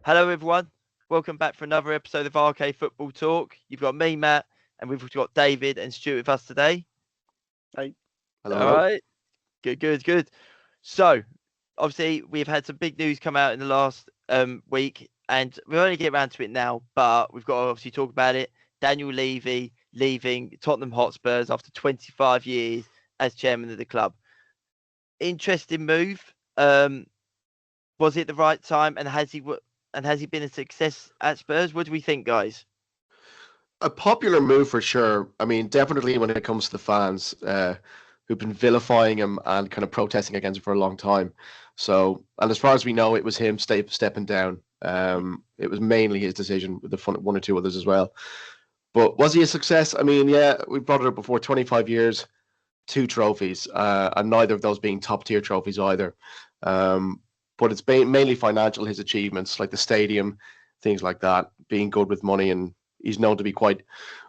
Hello, everyone. Welcome back for another episode of RK Football Talk. You've got me, Matt, and we've got David and Stuart with us today. Hey. All Hello. right. Good. So, obviously, we've had some big news come out in the last week, and we're only getting around to it now, but we've got to obviously talk about it. Daniel Levy leaving Tottenham Hotspurs after 25 years as chairman of the club. Interesting move. Was it the right time, and has he been a success at Spurs? What do we think, guys? A popular move for sure. I mean, definitely when it comes to the fans who've been vilifying him and kind of protesting against him for a long time. So, and as far as we know, it was him stepping down. It was mainly his decision with one or two others as well. But was he a success? I mean, yeah, we brought it up before. 25 years, 2 trophies, and neither of those being top tier trophies either. But it's mainly financial, his achievements, like the stadium, things like that, being good with money, and he's known to be quite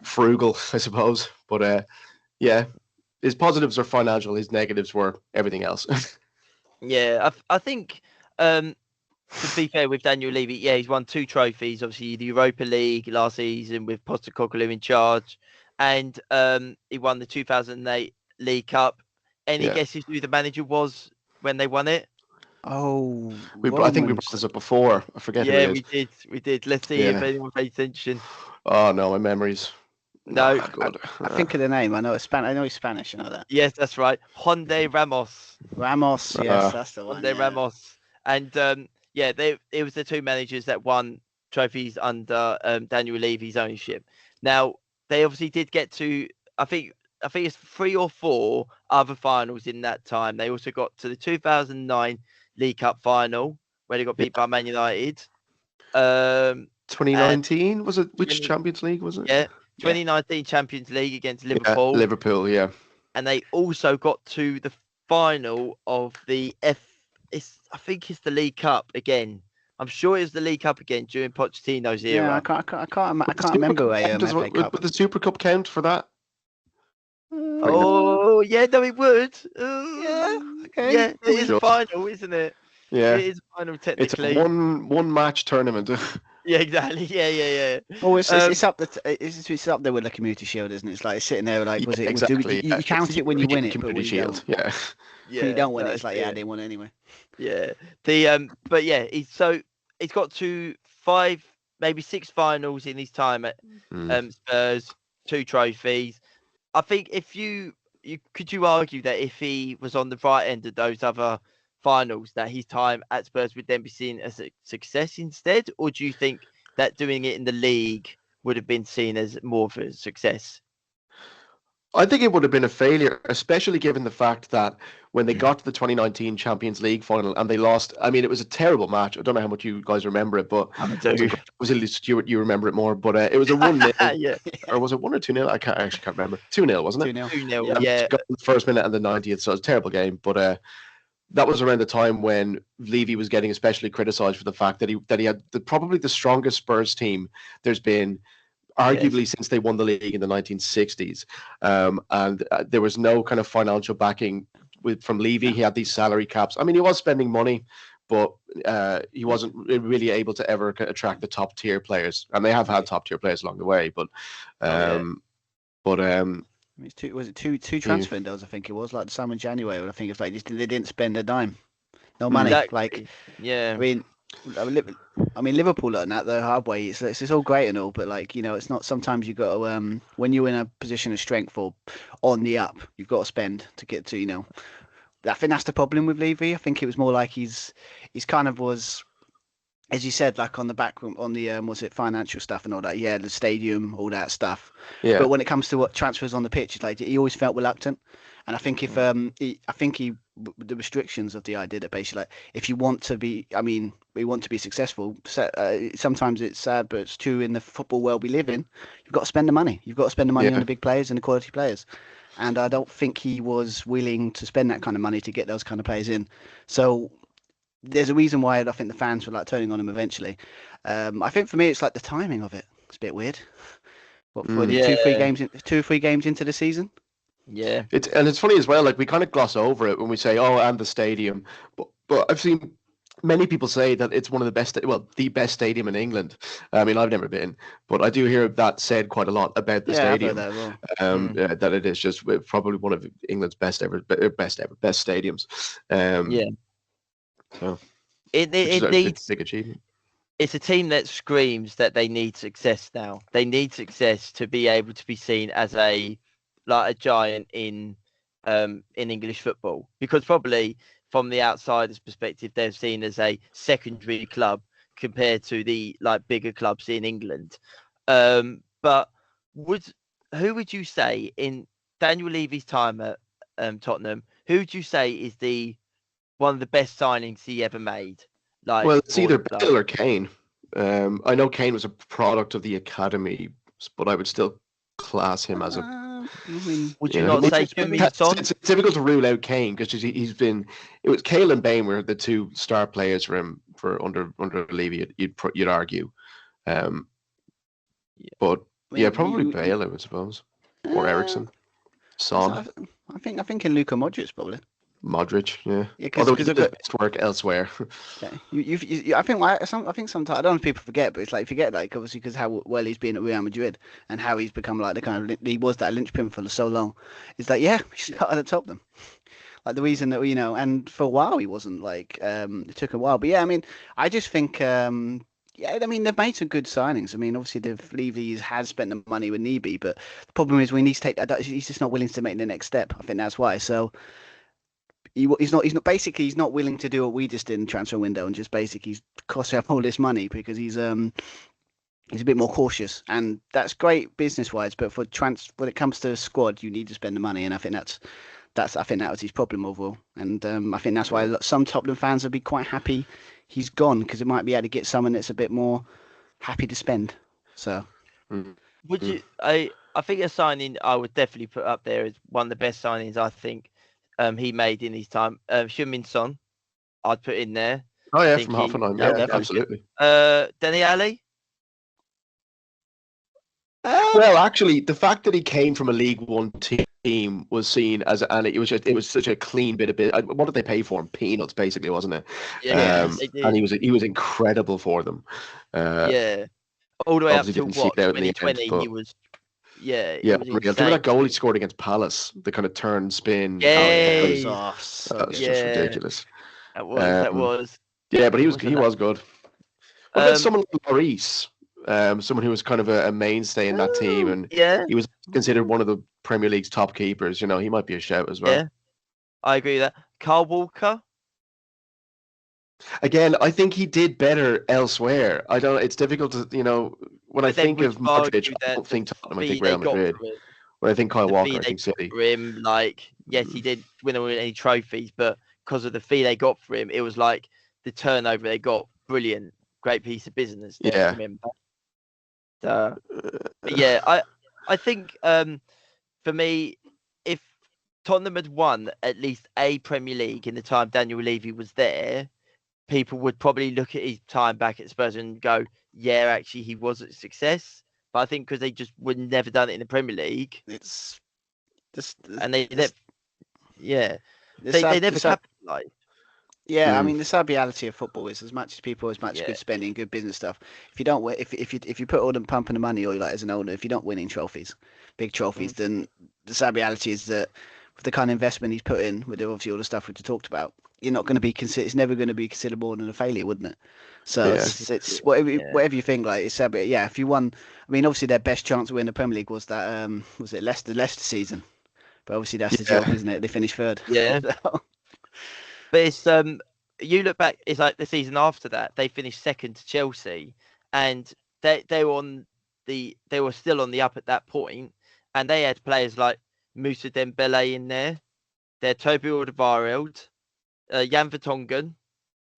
frugal, I suppose. But yeah, his positives are financial, his negatives were everything else. Yeah, I think, to be fair with Daniel Levy, yeah, he's won 2 trophies, obviously the Europa League last season with Postecoglou in charge, and he won the 2008 League Cup. Any guesses who the manager was when they won it? Oh, I think we brought this up before. I forget who it is. We did. Let's see if anyone paid attention. Oh no, my memories. No, I think of the name. I know it's Spanish. I know he's Spanish. I know that. Yes, that's right. Honde Ramos. Ramos. Yes, that's the one. Honde Ramos. And it was the 2 managers that won trophies under Daniel Levy's ownership. Now they obviously did get to, I think it's 3 or 4 other finals in that time. They also got to the 2009 League Cup final where they got beat by Man United. 2019 was it? Which Champions League was it? Yeah, 2019 Champions League against Liverpool. Yeah, Liverpool, yeah. And they also got to the final of the I think it's the League Cup again. I'm sure it was the League Cup again during Pochettino's era. Yeah, I can't remember FA Cup. Would the Super Cup count for that? Oh, yeah, no, it would. Yeah, okay. Yeah, it is a final, isn't it? Yeah, it is a final technically. It's a one match tournament. Yeah, exactly. Yeah. Well, it's up there with the Community Shield, isn't it? It's like sitting there, like, was it? Exactly. You count it when you win it, but when Community Shield. Yeah. When you don't win it, it's like, I didn't win it anyway. Yeah. But yeah, he's got to 5, maybe 6 finals in his time at Spurs, 2 trophies. I think if you argue that if he was on the right end of those other finals, that his time at Spurs would then be seen as a success instead, or do you think that doing it in the league would have been seen as more of a success? I think it would have been a failure, especially given the fact that when they got to the 2019 Champions League final and they lost, I mean, it was a terrible match. I don't know how much you guys remember it, but was it Stuart? You remember it more, but it was a 1-0, yeah. Or was it 1 or 2-0? I actually can't remember. 2-0, wasn't it? 2-0, yeah. Got the first minute and the 90th, so it was a terrible game. But that was around the time when Levy was getting especially criticised for the fact that he had probably the strongest Spurs team there's been, arguably since they won the league in the 1960s, and there was no kind of financial backing from Levy. He had these salary caps. I mean, he was spending money, but he wasn't really able to ever attract the top tier players. And they have had top tier players along the way, but was it two transfer windows? I think it was like the summer in January. I think it's like they didn't spend a dime, no money. Exactly. Like, yeah, I mean, Liverpool learned that the hard way. It's all great and all, but like, it's not. Sometimes you got to when you're in a position of strength or on the up, you've got to spend to get to. I think that's the problem with Levy. I think it was more like he's kind of was, as you said, like on the backroom, on the was it financial stuff and all that. Yeah, the stadium, all that stuff. Yeah. But when it comes to what transfers on the pitch, it's like he always felt reluctant. And I think the restrictions of the idea that basically, like, if you want to be, we want to be successful. Sometimes it's sad, but it's true in the football world we live in. You've got to spend the money. You've got to spend the money on the big players and the quality players. And I don't think he was willing to spend that kind of money to get those kind of players in. So there's a reason why I think the fans were like turning on him eventually. I think for me, it's like the timing of it. It's a bit weird. What, 2 or 3 games into the season? Yeah. It's funny as well, like we kind of gloss over it when we say, and the stadium. But I've seen many people say that it's one of the best, well, the best stadium in England. I mean, I've never been, but I do hear that said quite a lot about the Yeah, I've heard stadium. that as well. That it is just probably one of England's best stadiums. Yeah. So, It which is it a needs. big achievement. It's a team that screams that they need success now. They need success to be able to be seen as a giant in English football, because probably from the outsider's perspective they're seen as a secondary club compared to the bigger clubs in England. But would who would you say in Daniel Levy's time at Tottenham? Who would you say is the one of the best signings he ever made? Well, it's For either the club? Bale or Kane. I know Kane was a product of the academy, but I would still class him as a. I mean, Would You you know, not he- say Heung-min Son? it's difficult to rule out Kane because he's been. It was Kale and Bain were the two star players for him for under Levy. You'd argue, um, but I yeah, mean, probably Bale, I would suppose, or uh, Ericsson, Son, I think in Luka Modric probably. Modric. Yeah, Yeah, although he because did his best work elsewhere. yeah, I think I think sometimes I don't know if people forget, but it's like forget like obviously because how well he's been at Real Madrid and how he's become like the kind of he was that linchpin for so long. It's like yeah, he started at Tottenham. Like the reason that and for a while he wasn't like it took a while, but yeah, I mean I just think yeah, I mean they've made some good signings. I mean obviously Levy has spent the money with Nebe, but the problem is when he needs to take that, he's just not willing to make the next step. I think that's why. So he's not willing to do what we just did in transfer window and just basically cost up all this money because he's a bit more cautious, and that's great business wise. But when it comes to a squad, you need to spend the money, and I think I think that was his problem overall, and I think that's why some Tottenham fans would be quite happy he's gone because it might be able to get someone that's a bit more happy to spend. So Would you? I think a signing I would definitely put up there as one of the best signings I think he made in his time. Heung-min Son, I'd put in there. Oh yeah, Think from Hoffenheim. yeah, Yeah, definitely. absolutely. Danny Alley. Well, actually, the fact that he came from a League One team was seen as, and it was such a clean bit of bit. What did they pay for him? Peanuts, basically, wasn't it? Yeah, Yes. they did. And he was incredible for them. Yeah, all the way up Obviously to didn't see what it out in the end, 2020. but He was. Yeah, yeah, it was unreal. Do you remember insane. that goal he scored against Palace? The kind of turn spin. Oh yeah, Yeah, it was so That was good. just yeah, ridiculous. that was. Yeah, but he was Wasn't that- good. What about Um, someone like Lloris? Someone who was kind of a mainstay in that team, and yeah, he was considered one of the Premier League's top keepers. You know, he might be a shout as well. yeah, I agree with that. Carl Walker. Again, I think he did better elsewhere. I don't. It's difficult to, when I But then think would of you argue Modric, I that don't the think Tottenham. I fee think they Real got Madrid. for him, When I think Kyle the Walker, fee I they think got City. for him, yes, he didn't win any trophies, but because of the fee they got for him, it was like the turnover they got. Brilliant, great piece of business there Yeah. from him. But yeah, I think for me, if Tottenham had won at least a Premier League in the time Daniel Levy was there, people would probably look at his time back at Spurs and go, yeah, actually he was a success. But I think because they just would never done it in the Premier League, It's this, and they this, they never capitalised. Yeah, I mean the sad reality of football is as much Yeah. good spending, good business stuff. If you don't win, if you put all the pumping the money, or like as an owner, if you're not winning trophies, big trophies, then the sad reality is that with the kind of investment he's put in, with obviously all the stuff we just talked about, you're not going to be considered. It's never going to be considered more than a failure, wouldn't it? So Yeah. it's whatever you think. Like it's sad, but yeah, if you won, I mean, obviously their best chance of winning the Premier League was that was it Leicester season, but obviously that's the joke, isn't it? They finished third. Yeah. But it's you look back, it's like the season after that, they finished second to Chelsea, and they were still on the up at that point, and they had players like Moussa Dembele in there, they had Toby Alderweireld, Jan Vertonghen.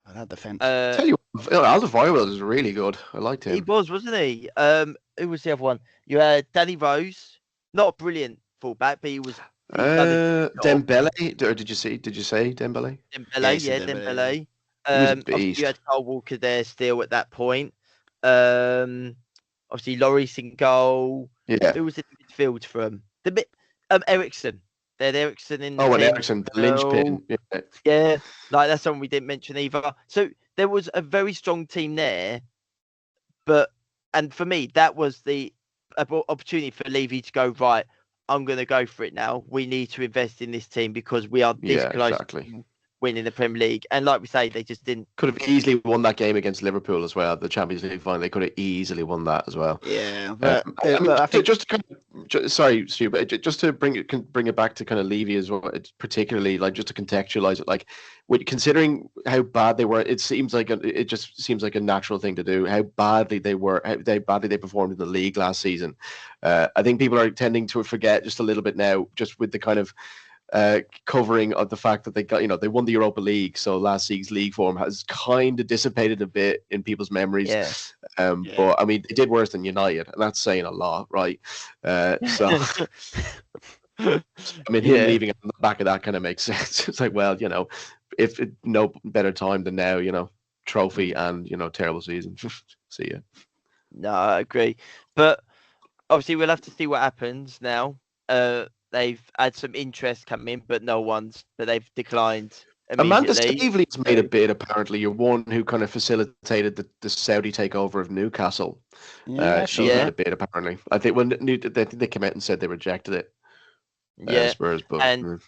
Oh, that defense. Tell you what, Alderweireld is really good. I liked him. He was, wasn't he? Who was the other one? You had Danny Rose, not a brilliant fullback, but he was. Dembele, or did you say Dembele? Dembele, Yeah, yeah, Dembele, Dembele. He was a Obviously beast. you had Kyle Walker there still at that point. Obviously Lloris in goal. Yeah. Who was in the midfield from? Ericsson. They had Ericsson in the Oh, and team. Ericsson, the linchpin. Yeah. Yeah, like that's something we didn't mention either. So there was a very strong team there, and for me, that was the opportunity for Levy to go, right, I'm going to go for it now. We need to invest in this team because we are this Yeah, close exactly. to winning the Premier League. And like we say, they just didn't. Could have easily won that game against Liverpool as well. The Champions League final, they could have easily won that as well. Yeah, but I I think just to kind of, sorry, Stu, but just to bring it back to kind of Levy as well, it's particularly like just to contextualize it, like considering how bad they were, it just seems like a natural thing to do. How badly they performed in the league last season. I think people are tending to forget just a little bit now, just with the kind of covering of the fact that they won the Europa League, so last season's league form has kind of dissipated a bit in people's memories. Yeah. But I mean, they did worse than United, and that's saying a lot, right? So I mean, him leaving on the back of that kind of makes sense. It's like, well, if no better time than now, trophy and terrible season. See ya. No, I agree. But obviously, we'll have to see what happens now. They've had some interest come in, but they've declined Amanda immediately. Staveley's made a bid, apparently. You're one who kind of facilitated the Saudi takeover of Newcastle. She made a bid, apparently. I think they came out and said they rejected it. Spurs, but and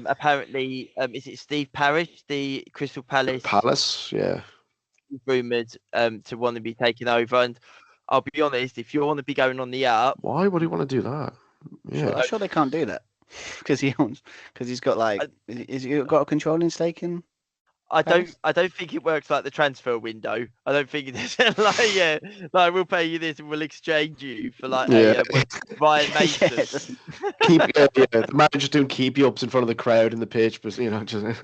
apparently, is it Steve Parish, the Crystal Palace, yeah, rumoured to want to be taken over? And I'll be honest, if you want to be going on the up, why would he want to do that? Yeah, I'm sure they can't do that because he's got is he got a controlling stake in? I don't think it works like the transfer window. I don't think it's like we'll pay you this and we'll exchange you for Ryan Mason. The manager's doing keep you ups in front of the crowd in the pitch, but just.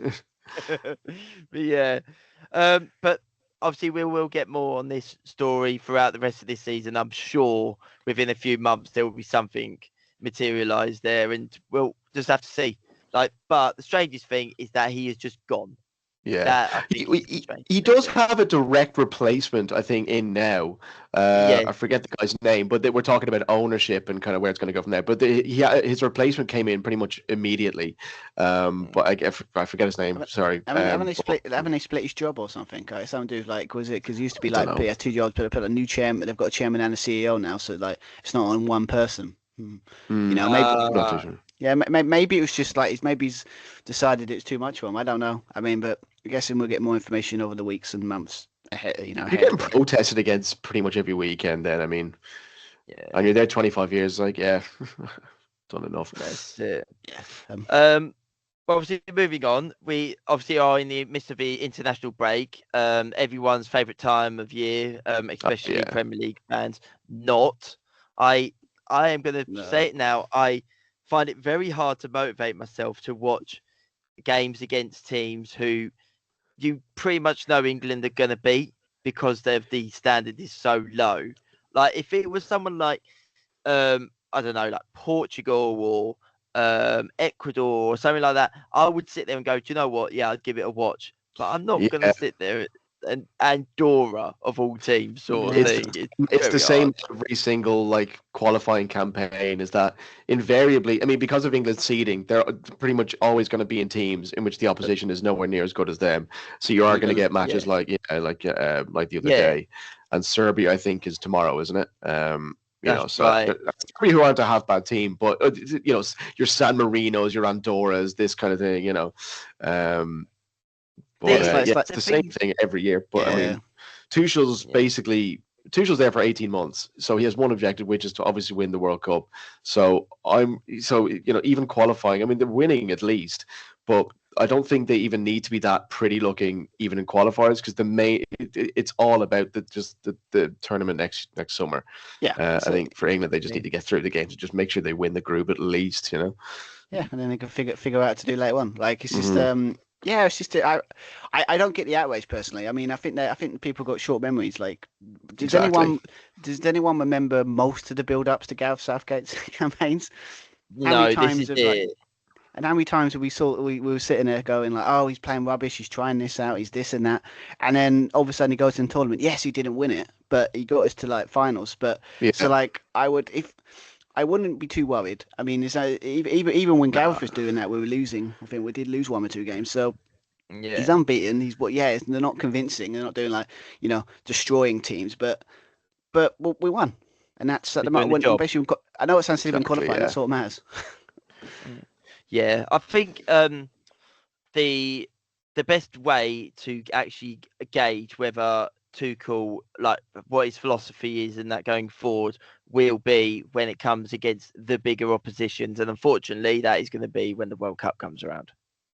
But obviously we will get more on this story throughout the rest of this season. I'm sure within a few months there will be something materialised there, and we'll just have to see. But the strangest thing is that he has just gone. Yeah, he does have a direct replacement, I think, in now. I forget the guy's name, but we're talking about ownership and kind of where it's going to go from there. But his replacement came in pretty much immediately. But I forget his name. Sorry. Haven't they split his job or something? Some dude was it because it used to be he had two jobs, but put a new chairman. They've got a chairman and a CEO now, so it's not on one person. Maybe. Yeah, maybe it was just he's decided it's too much for him. I don't know. I mean, but I guess we'll get more information over the weeks and months ahead. You're getting protested against pretty much every weekend. Then I mean, and you're there 25 years. Done enough. That's it. Yeah. Well, obviously, moving on. We obviously are in the midst of the international break. Everyone's favourite time of year, especially Premier League fans. I am going to say it now. I find it very hard to motivate myself to watch games against teams who you pretty much know England are going to beat because the standard is so low. If it was someone like, I don't know, like Portugal or Ecuador or something like that, I would sit there and go, do you know what? Yeah, I'd give it a watch. But I'm not going to sit there and Andorra of all teams sort of thing. It's the same every single qualifying campaign. Is that invariably? I mean, because of England's seeding, they're pretty much always going to be in teams in which the opposition is nowhere near as good as them. So you are going to get matches like the other day, and Serbia I think is tomorrow, isn't it? That's probably who aren't a half bad team, but your San Marinos, your Andorras, this kind of thing, But it's the same thing every year. But I mean, Tuchel's there for 18 months, so he has one objective, which is to obviously win the World Cup. So even qualifying, I mean, they're winning at least, but I don't think they even need to be that pretty looking even in qualifiers because it's all about the tournament next summer. I think for England they just need to get through the games and just make sure they win the group at least. Yeah, and then they can figure out to do later on. It's just it's just I don't get the outrage personally. I mean, I think people got short memories. Does anyone remember most of the build-ups to Gareth Southgate's campaigns? No, this is it. And how many times we were sitting there going oh, he's playing rubbish, he's trying this out, he's this and that, and then all of a sudden he goes to the tournament. Yes, he didn't win it, but he got us to finals. But I wouldn't be too worried. I mean, even when Gareth was doing that, we were losing. I think we did lose one or two games. So He's Yeah, unbeaten. They're not convincing. They're not doing like destroying teams, but we won, and that's at we're the doing moment. the When job. basically, I know it sounds silly when Exactly, qualifying. yeah. That's all that matters. Yeah, I think the the best way to actually gauge whether Tuchel, like what his philosophy is and that going forward, will be when it comes against the bigger oppositions. And unfortunately, that is going to be when the World Cup comes around.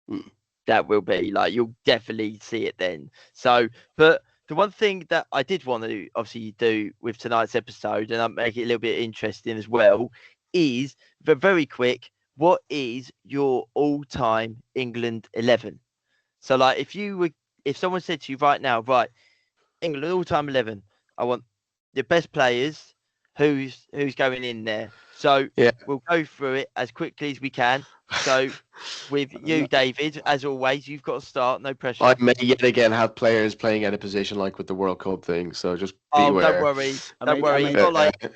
Mm. That will be like, you'll definitely see it then. So, but the one thing that I did want to obviously do with tonight's episode, and I'll make it a little bit interesting as well, is very quick. What is your all-time England 11? So, like, if someone said to you right now, right, England all-time 11, I want the best players. Who's going in there? So Yeah. we'll go through it as quickly as we can. So with you, David, as always, you've got to start. No pressure. I may yet again have players playing out of position like with the World Cup thing, so just Oh, beware. don't worry. I Don't made- worry. I It's made- not like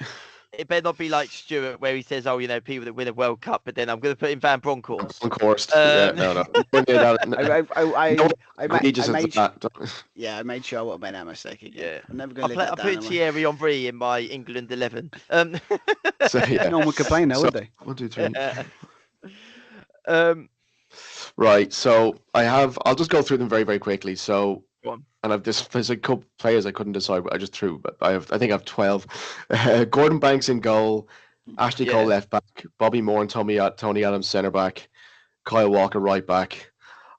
it better not be like Stuart, where he says, "Oh, people that win a World Cup," but then I'm going to put in Van Bronckhorst. Bronckhorst. Yeah, no. I Egregious as made that. I made sure I would have made that mistake again. Yeah. I'm never I going to live that put down. Thierry Henry in my England 11. So yeah. No one would complain now, So, would they? 1, 2, 3. um, Right. So I'll just go through them very, very quickly. So, Go on. and there's a couple players I couldn't decide, but I just threw. But I think I have 12. Gordon Banks in goal, Ashley Cole Yeah. left back, Bobby Moore and Tony Adams centre back, Kyle Walker right back.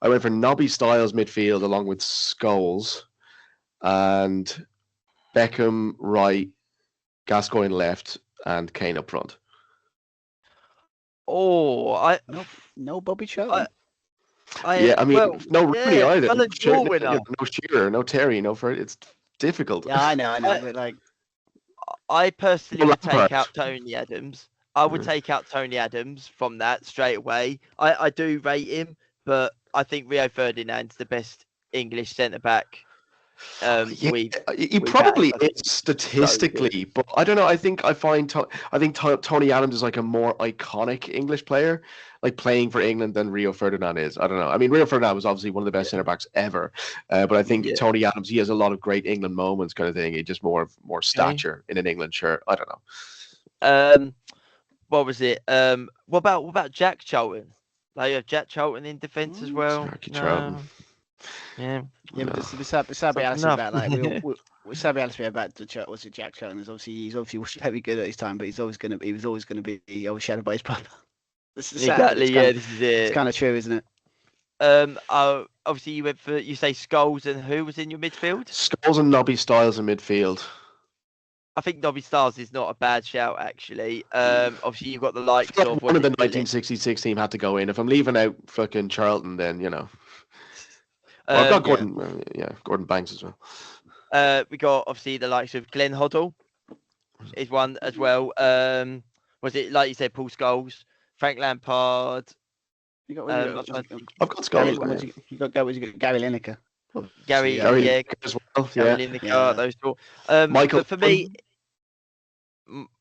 I went for Nobby Styles midfield along with Scholes, and Beckham right, Gascoigne left, and Kane up front. Oh, No Bobby Charlton. Yeah, I mean, well, no Rooney yeah, either. Ballon d'Or winner. No Shearer, no Terry, no Fred. It's difficult. Yeah, I know, but like, I personally Well, would take Lampard. out Tony Adams. I would take out Tony Adams from that straight away. I do rate him, but I think Rio Ferdinand's the best English centre back. Yeah, we've he we've probably had, I think. is statistically, but I don't know. I think Tony Adams is like a more iconic English player, like playing for England than Rio Ferdinand is. I don't know. I mean, Rio Ferdinand was obviously one of the best centre backs ever, but I think Yeah. Tony Adams, he has a lot of great England moments, kind of thing. He just more stature in an England shirt. I don't know. What was it? What about Jack Charlton? Like, you have Jack Charlton in defence as well. Jackie Charlton. Yeah. yeah, but No. the sad reality enough. about like we sad reality about was it Jack Charlton is he's obviously very good at his time, but he was always going to be overshadowed by his brother. This is sad, but Exactly. it's This is it. it's kind of true, isn't it? Obviously you say Scholes, and who was in your midfield? Scholes and Nobby Styles in midfield. I think Nobby Stars is not a bad shout, actually. Obviously you've got the likes I feel like of one of the 1966 team had to go in. If I'm leaving out fucking Charlton, then Well, I've got Gordon. Gordon Banks as well. We got obviously the likes of Glenn Hoddle is one as well. Was it like you said, Paul Scholes, Frank Lampard? You got, I've got Gary, Scholes. you got Gary Lineker. Gary, Gary yeah, as well. Gary Yeah. Lineker, Yeah. those two. Michael But for me,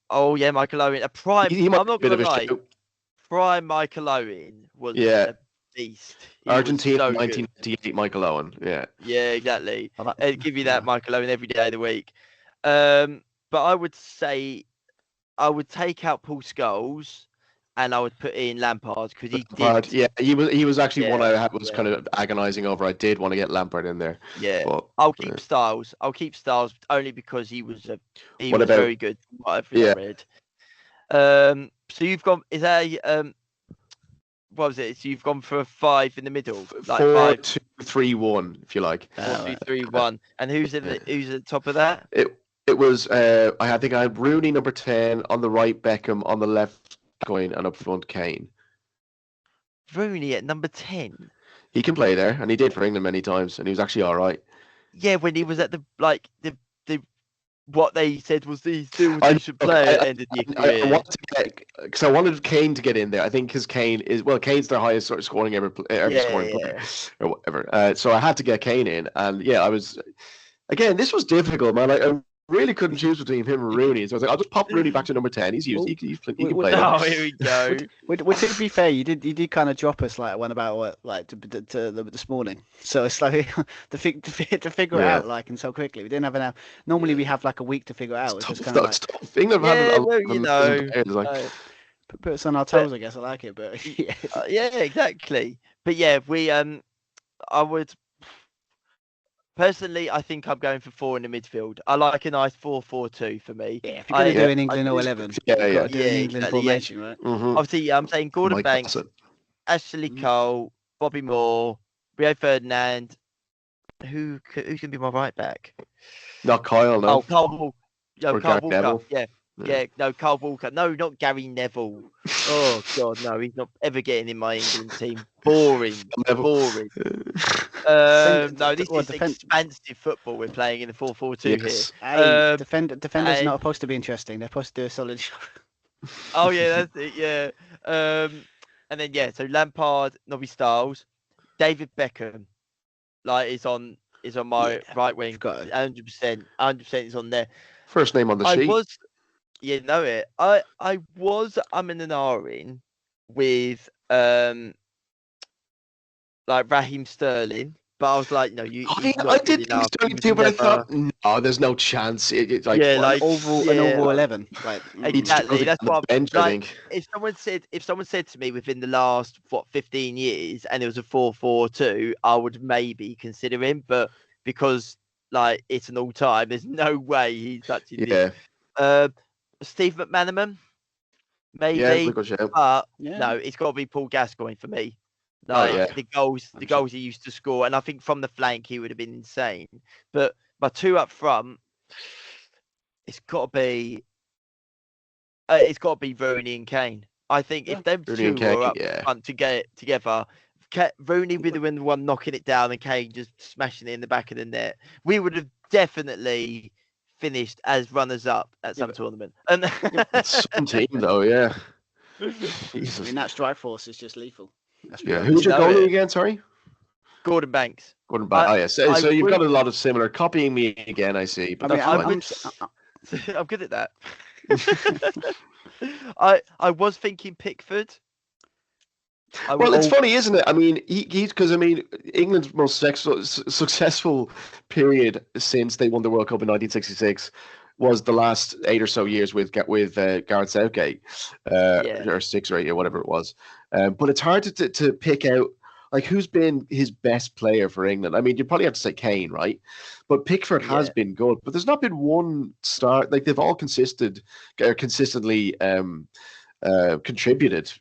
Michael Owen, a prime. He might I'm not be a gonna bit of a lie, shout. prime Michael Owen was Yeah. a beast. He was Argentina, so good. 1998, Michael Owen. Yeah. Yeah, exactly. I like- I'd give you that, Michael Owen, every day of the week. But I would say I would take out Paul Scholes and I would put in Lampard because he Lampard, did. yeah, he was actually one I was yeah. kind of agonizing over. I did want to get Lampard in there. Yeah, But, I'll keep Styles. I'll keep Styles only because he was What was about- very good. From what I've Yeah. read. So you've gone. Is that what was it? So you've gone for a 5 in the middle, like 4, 5, 2, 3, 1, if you like. 4, 2, 3, 1. And who's at the top of that? It was I think I had Rooney number 10 on the right, Beckham on the left, going and up front Kane. Rooney at number 10. He can play there, and he did for England many times, and he was actually all right. Yeah, when he was at the what they said was he still I- should play at the end of your career. I wanted to get because I wanted Kane to get in there. I think because Kane's their highest sort of scoring ever scoring player or whatever. So I had to get Kane in, and yeah, I was. Again, this was difficult, man. I really couldn't choose between him and Rooney. So I was like, I'll just pop Rooney back to number 10. He's used. He can play. Oh, here we go. To be fair, you did kind of drop us like one about this morning. So it's like to figure it out like and so quickly. We didn't have enough. Normally we have like a week to figure it out. It's just kind of like tough. England have had a lot of players, like, put us on our toes. I guess I like it, but yeah, yeah, exactly. But yeah, I would. Personally, I think I'm going for 4 in the midfield. I like a nice 4-4-2 for me. Yeah, if you're going to do an England 11, yeah, do an England formation, right? Mm-hmm. Obviously, I'm saying Gordon Banks, Ashley Cole, Bobby Moore, Rio Ferdinand. Who's going to be my right back? Not Kyle, no. Oh, Carl Walker. Neville. Yeah, no, Carl Walker. No, not Gary Neville. Oh God, no, he's not ever getting in my England team. Boring. Boring. No, this is expansive football we're playing in the 4-4-2 here. Hey, defenders not supposed to be interesting. They're supposed to do a solid job. Oh yeah, that's it. Yeah. And then so Lampard, Nobby Stiles, David Beckham, is on my right wing. 100%. 100% is on there. First name on the sheet. I was umming and ahhing with Raheem Sterling, but I was like, no, you. I did think Sterling too, but I thought, no, there's no chance. It's like an overall 11. Exactly. That's what I'm saying. If someone said to me within the last 15 years, and it was a 4-4-2, I would maybe consider him, but because it's an all time, there's no way he's touching this. Steve McManaman, maybe, but no, it's got to be Paul Gascoigne for me. The goals he used to score, and I think from the flank he would have been insane. But my 2 up front, it's got to be Rooney and Kane. I think if them two were up front to get it together, Rooney would have been the one knocking it down, and Kane just smashing it in the back of the net. We would have definitely finished as runners up at some tournament. And some team though, yeah. Jesus. I mean, that strike force is just lethal. Who's your goalie again? Sorry, Gordon Banks. Gordon Banks. So you've got a lot of similar. Copying me again, I see. But I'm good at that. I was thinking Pickford. Well, it's funny, isn't it? I mean, because England's most successful period since they won the World Cup in 1966 was the last 8 or so years with Gareth Southgate, or 6 or 8 or whatever it was. But it's hard to pick out who's been his best player for England. I mean, you probably have to say Kane, right? But Pickford has been good, but there's not been one star. They've all consistently contributed.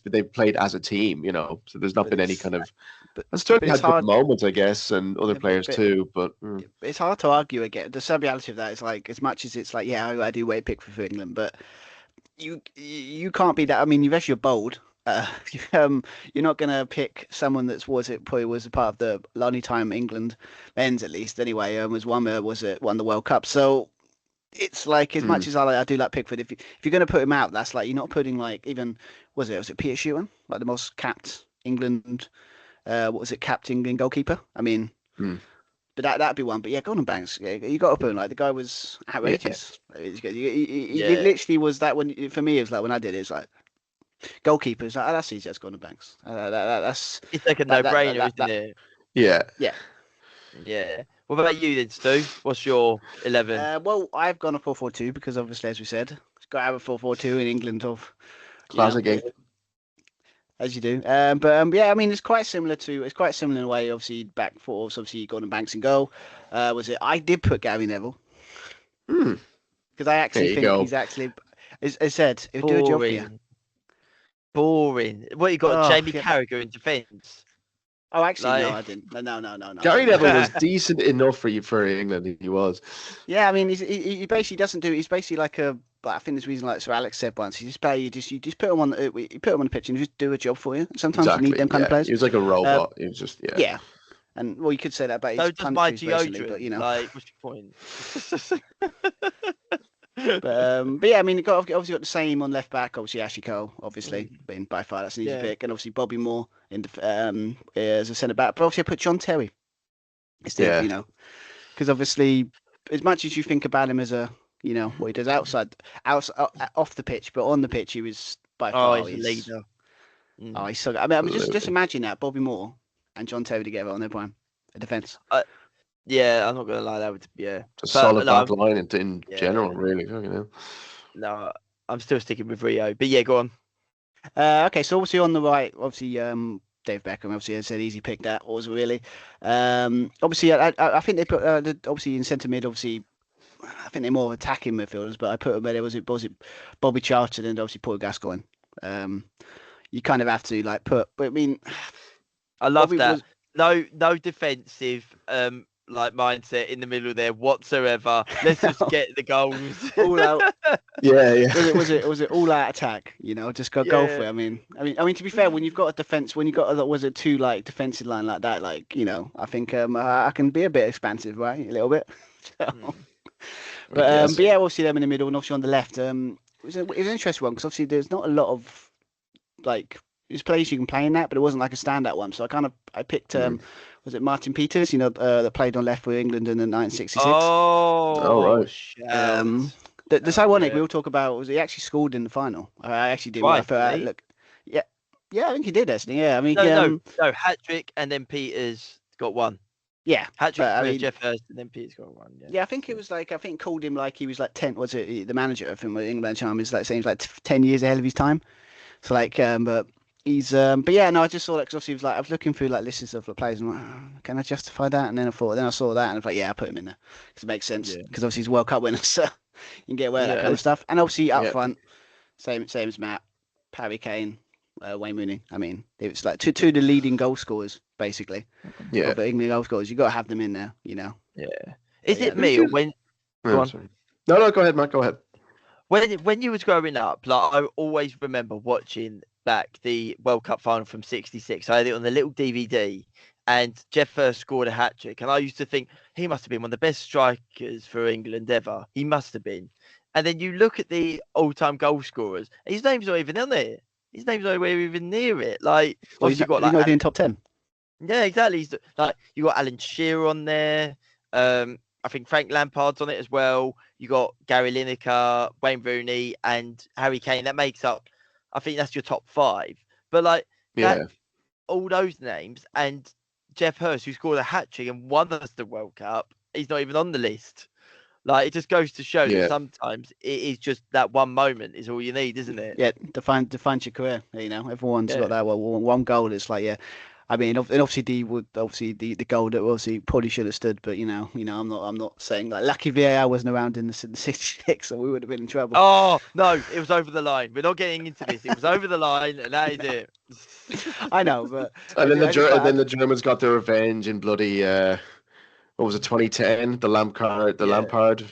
They've played as a team. So there's not been any kind of. But certainly had good moments, I guess, and other players too. But it's hard to argue again. The sad reality of that is as much as it's I do rate Pickford for England, but you can't be that. I mean, unless you're bold. You're not going to pick someone that probably was a part of the only time England men's at least anyway won the World Cup. So it's as much as I do like Pickford, if you're going to put him out, that's you're not putting even was it Peter Shilton, the most capped England capped England goalkeeper. I mean, but that'd be one. But yeah, Gordon Banks, you got to put him the guy was outrageous. He literally was that when for me it was when I did it, it's goalkeepers, that's easy. That's Gordon Banks. That's it's a no-brainer, isn't it? Yeah. What about you then, Stu? What's your 11? Well, I've gone a 4-4-2 because obviously, as we said, it's got to have a 4-4-2 in England classic game, as you do. I mean, it's quite similar in a way. Obviously, back four, obviously Gordon Banks in goal. I did put Gary Neville because I actually think he's actually, as I said, he'll do a job for you. Boring. What you got? Jamie Carragher in defence. Oh, actually, no, I didn't. No. Gary Neville was decent enough for England. He was. Yeah, I mean, he basically doesn't do. He's basically I think there's a reason, Sir Alex said once. You just put him on the pitch and just do a job for you. Sometimes you need them kind of players. He was like a robot. He was just Yeah. And you could say that about his countries, basically, but what's your point? But yeah, I mean, obviously got the same on left back. Obviously, Ashley Cole, being by far that's an easy pick, and obviously Bobby Moore as a centre back. But obviously, I put John Terry instead. Because obviously as much as you think about him as a, what he does outside, off the pitch, but on the pitch, he was by far. he's a leader. He's so good. I mean, just Absolutely. imagine that Bobby Moore and John Terry together on their prime, a defence. Yeah, I'm not gonna lie, that would A but solid no, back line in general, yeah, really. You know. no, I'm still sticking with Rio. But yeah, go on. Okay, so obviously on the right, obviously Dave Beckham. Obviously, I said easy pick that. Was really. Obviously, I think they put obviously in centre mid. Obviously, I think they're more attacking midfielders, but I put them there. Was it Bobby Charlton and obviously Paul Gascoigne. You kind of have to like put. But I mean, I love Bobby that. was No defensive like mindset in the middle there whatsoever. Let's just get the goals. all out. Yeah, yeah. Was it all out attack? Just go for Yeah. it. I mean. To be fair, when you've got a defense, when you got was it two like defensive line like that, like I think I can be a bit expansive, right? A little bit. So, Yes. but yeah, obviously them in the middle and obviously on the left. It was an interesting one because obviously there's not a lot of like there's plays you can play in that, but it wasn't like a standout one. So I picked was it Martin Peters, that played on left for England in the 1966. All Oh, right. shout. That's ironic. Yeah. We all talk about was he actually scored in the final? I actually did. Twice, Look, yeah, I think he did actually. Yeah, I mean, No, hat trick and then Peters got one. yeah, Hat trick but I for mean, Jeff Hurst and then Peters got one. yeah, I think it was like I think called him like he was like 10. Was it the manager? I think with England time is like seems like 10 years ahead of his time. So like, but he's but yeah, no, I just saw that because obviously he was like I was looking through like lists of players and I'm like, oh, can I justify that? And then I saw that and I was like, yeah, I put him in there because it makes sense Yeah. because obviously he's World Cup winner, so you can get away with that Yeah. kind of stuff. And obviously up Yeah. front, same as Matt, Harry Kane, Wayne Rooney. I mean, it's like two of the leading goal scorers basically Yeah. of England goal scorers. You got to have them in there, Yeah. Is yeah, it me or when Go on. Sorry. No, go ahead, Matt. Go ahead. when you was growing up, like I always remember watching back the World Cup final from '66. I had it on the little DVD, and Jeff Hurst scored a hat trick, and I used to think he must have been one of the best strikers for England ever. He must have been. And then you look at the all-time goal scorers, his name's not even on there. His name's nowhere even near it. Like Well, obviously you got he's not like in top 10. yeah, exactly. Like you got Alan Shearer on there. I think Frank Lampard's on it as well. You got Gary Lineker, Wayne Rooney, and Harry Kane. That makes up. I think that's your top five. But like Yeah. that, all those names and Jeff Hurst, who scored a hat trick and won us the World Cup, he's not even on the list. Like it just goes to show Yeah. that sometimes it is just that one moment is all you need, isn't it? Yeah, defines your career. Everyone's Yeah. got that one goal. It's like, yeah. I mean, and obviously the goal that obviously probably should have stood, but I'm not saying like lucky VAR wasn't around in the 66, so we would have been in trouble. Oh no, it was over the line. We're not getting into this. It was over the line, and that is it. I know, but And then then the Germans got their revenge in bloody what was it, 2010? The Lampard.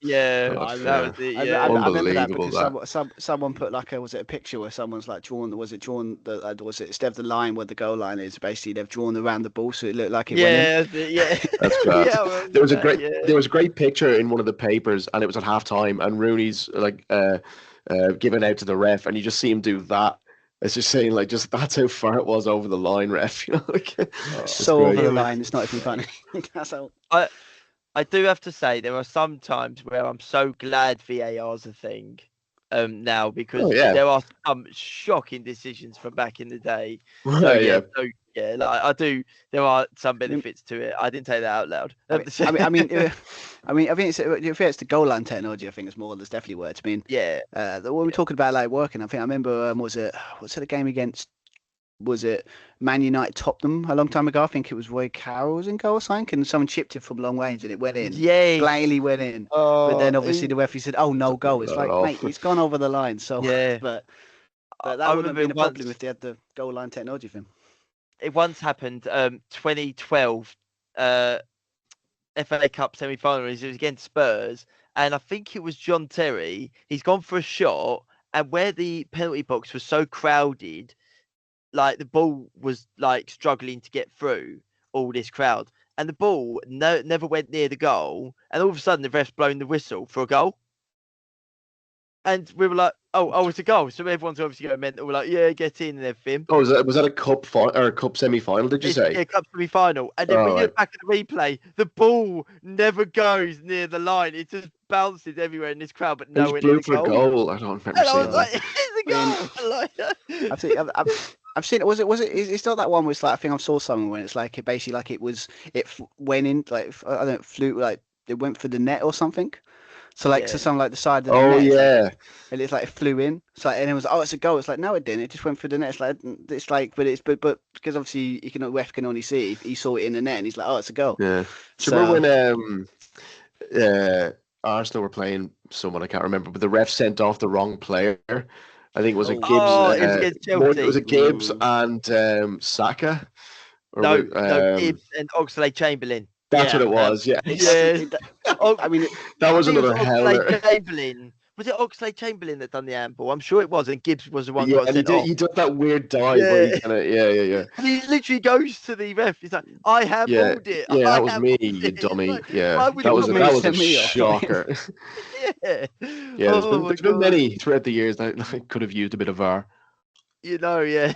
Yeah, God, that was it. I Yeah, remember that Unbelievable, because someone put like was it a picture where someone's like drawn was it instead of the line where the goal line is basically they've drawn around the ball so it looked like it went in. yeah. That's class. Yeah, I remember There was a that, great yeah. there was a great picture in one of the papers, and it was at halftime, and Rooney's like giving out to the ref, and you just see him do that. It's just saying like just that's how far it was over the line, ref. Like, it's So great. over the line, it's not even funny. That's how. I do have to say there are some times where I'm so glad VAR's a thing now because Oh, yeah. there are some shocking decisions from back in the day. Right, So yeah. like I do. There are some benefits to it. I didn't say that out loud. I mean, I think it's the goal line technology. I think it's more. There's definitely words. I mean, yeah. when we're talking about like working, I think I remember was it a game against was it Man United Tottenham a long time ago? I think it was Roy Carroll was in goal, I think, and someone chipped it from long range and it went in. Yes. Blatantly went in. But then obviously the referee said, "Oh no, goal." It's like, mate, it's gone over the line. So Yeah. but that I wouldn't have remember been a problem once- if they had the goal line technology thing. It once happened 2012 FA Cup semi-final. It was against Spurs, and I think it was John Terry. He's gone for a shot, and where the penalty box was so crowded, like the ball was like struggling to get through all this crowd, and the ball never went near the goal, and all of a sudden the ref's blown the whistle for a goal. And we were like, oh, it's a goal. So everyone's obviously going mental. We're like, yeah, get in and everything. Oh, was that a cup or a cup semi-final? Did you It's say? a cup semi-final. And then when Oh, you right. look back at the replay, the ball never goes near the line. It just bounces everywhere in this crowd, but It no was one blue in for a goal. I don't remember And I seeing was like, that. it's a I mean, goal. Like, I've seen. I've seen it. Was it? It's not that one. Was like I think I saw something when it's like it basically like it went in like I don't know, it flew like it went for the net or something. So like Yeah. to some like the side of the Oh net. It's like, yeah, and it's like it flew in. So like, and it was it's a goal. It's like no, it didn't. It just went through the net. It's like but because obviously you can ref can only see he saw it in the net and he's like it's a goal. yeah. Do you So remember when Arsenal were playing someone I can't remember, but the ref sent off the wrong player? I think it was a Gibbs. Oh, it was against It was Chelsea. a Gibbs Ooh. and Saka, or No, was, Gibbs and Oxlade-Chamberlain. that's what yeah, it was. Yeah, it doesn't. Yes. I mean, that I was think it was another howler. Oxlade-Chamberlain. Was it Oxlade-Chamberlain that done the handball? I'm sure it was, and Gibbs was the one Yeah, got and sent off. he did that weird dive where he Yeah. kind of yeah. And he literally goes to the ref. He's like, I Yeah, handballed it. yeah, I that was me, handballed you it. It's dummy. like, Yeah, why would it you was not me. that was a Send me off. shocker. Yeah. Yeah, Oh my there's been God. many throughout the years that I could have used a bit of VAR. Yeah.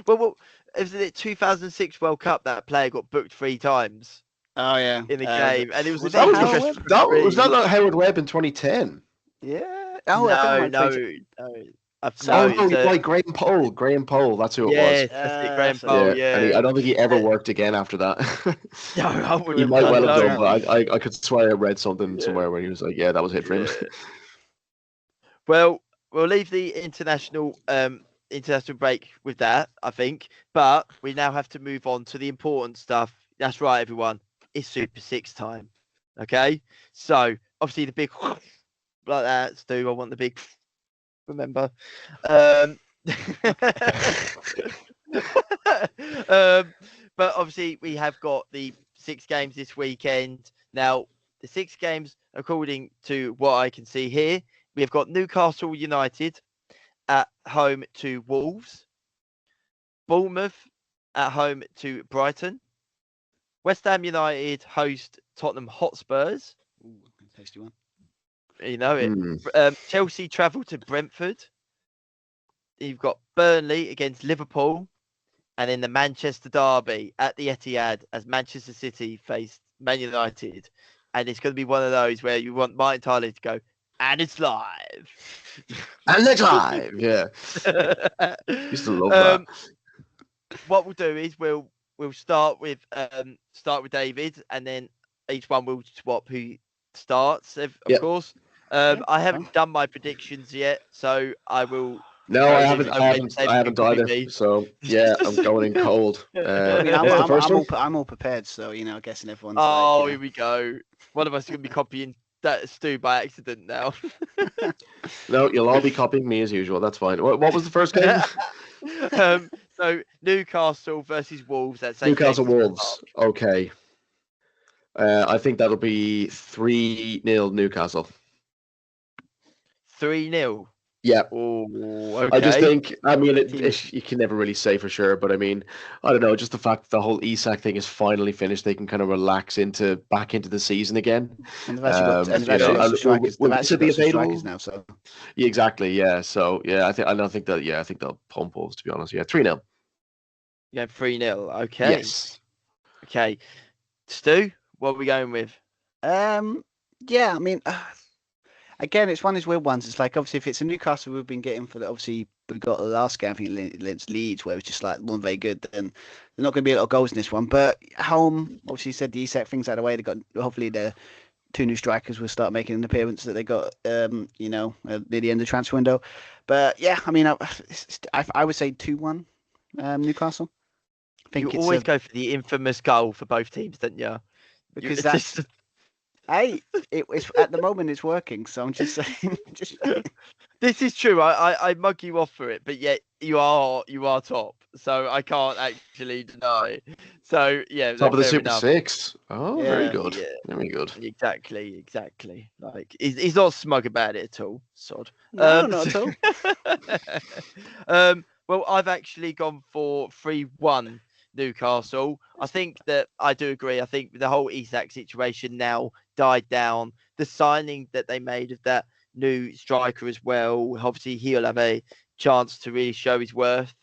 Well, isn't it 2006 World Cup that player got booked 3 times Oh yeah. in the game, and it was Was an that That was extra the Howard dress Webb? referee. that not Howard Webb in 2010. Yeah. Oh, I think I No, might play. no. So Oh No, I it no, was you're a right, Graham Pole. That's who it was. yes, that's it, Graham that's it. Pole. Yeah, and Yeah. I don't think he ever Uh, worked again after that. No, I wouldn't He have might done well have done, no. but I could swear I read something Yeah, somewhere where he was like, yeah, that was it for him. yeah. Well, we'll leave the international break with that, I think. But we now have to move on to the important stuff. That's right, everyone. It's Super Six time. Okay. So obviously the big like that, Stu. I want the big remember. Um, but obviously we have got the 6 games this weekend. Now the 6 games, according to what I can see here, we have got Newcastle United at home to Wolves, Bournemouth at home to Brighton, West Ham United host Tottenham Hotspurs. Ooh, tasty one. You know it. Hmm. Chelsea travel to Brentford. You've got Burnley against Liverpool, and then the Manchester derby at the Etihad as Manchester City face Man United. And it's going to be one of those where you want Martin Tyler to go, and it's live. And it's live. Yeah, used to love that. What we'll do is we'll start with David, and then each one will swap who starts, of Yeah. course. Yeah, I haven't done my predictions yet, so I will. No, Go I with haven't. it. I haven't. David I haven't can copy either. me. So yeah, I'm going in cold. I mean, What's the first one? I'm all prepared, so I'm guessing everyone's Oh, like, here we go. One of us is going to be copying that Stu by accident now. No, you'll all be copying me as usual. That's fine. What was the first game? So Newcastle versus Wolves at St. Newcastle James's Wolves. Okay. I think that'll be 3-0 Newcastle. 3-0. Yeah. Oh, I just okay. think, I mean, you can never really say for sure, but I mean, I don't know, just the fact that the whole Isak thing is finally finished, they can kind of relax back into the season again. and they've actually got, and they've actually got some strikers. They've actually got some available strikers now, so Yeah, exactly. Yeah. So yeah, I think they'll pump Wolves, to be honest. Yeah, 3-0. Yeah, 3-0. Okay. Yes. Okay. Stu, what are we going with? yeah, I mean, again, it's one of these weird ones. It's like obviously if it's a Newcastle we've been getting obviously we got the last game, I think against Leeds, where it was just like one very good. Then there's not going to be a lot of goals in this one. But home, obviously, you said the Isak things out of the way. They got hopefully the 2 new strikers will start making an appearance that they got, near the end of the transfer window. But yeah, I mean, I would say 2-1, Newcastle. I think You it's always go for the infamous goal for both teams, don't you? because It's that's just- it's at the moment it's working. So I'm just saying, This is true. I mug you off for it, but yet you are top. So I can't actually deny. So yeah, Top of the fair Super enough. Six. Oh, very Yeah, good. yeah. Very good. Exactly. Like he's not smug about it at all. Sod. no, not at all. Well, I've actually gone for 3-1 Newcastle. I think that I do agree. I think the whole Isak situation now died down. The signing that they made of that new striker as well. Obviously, he'll have a chance to really show his worth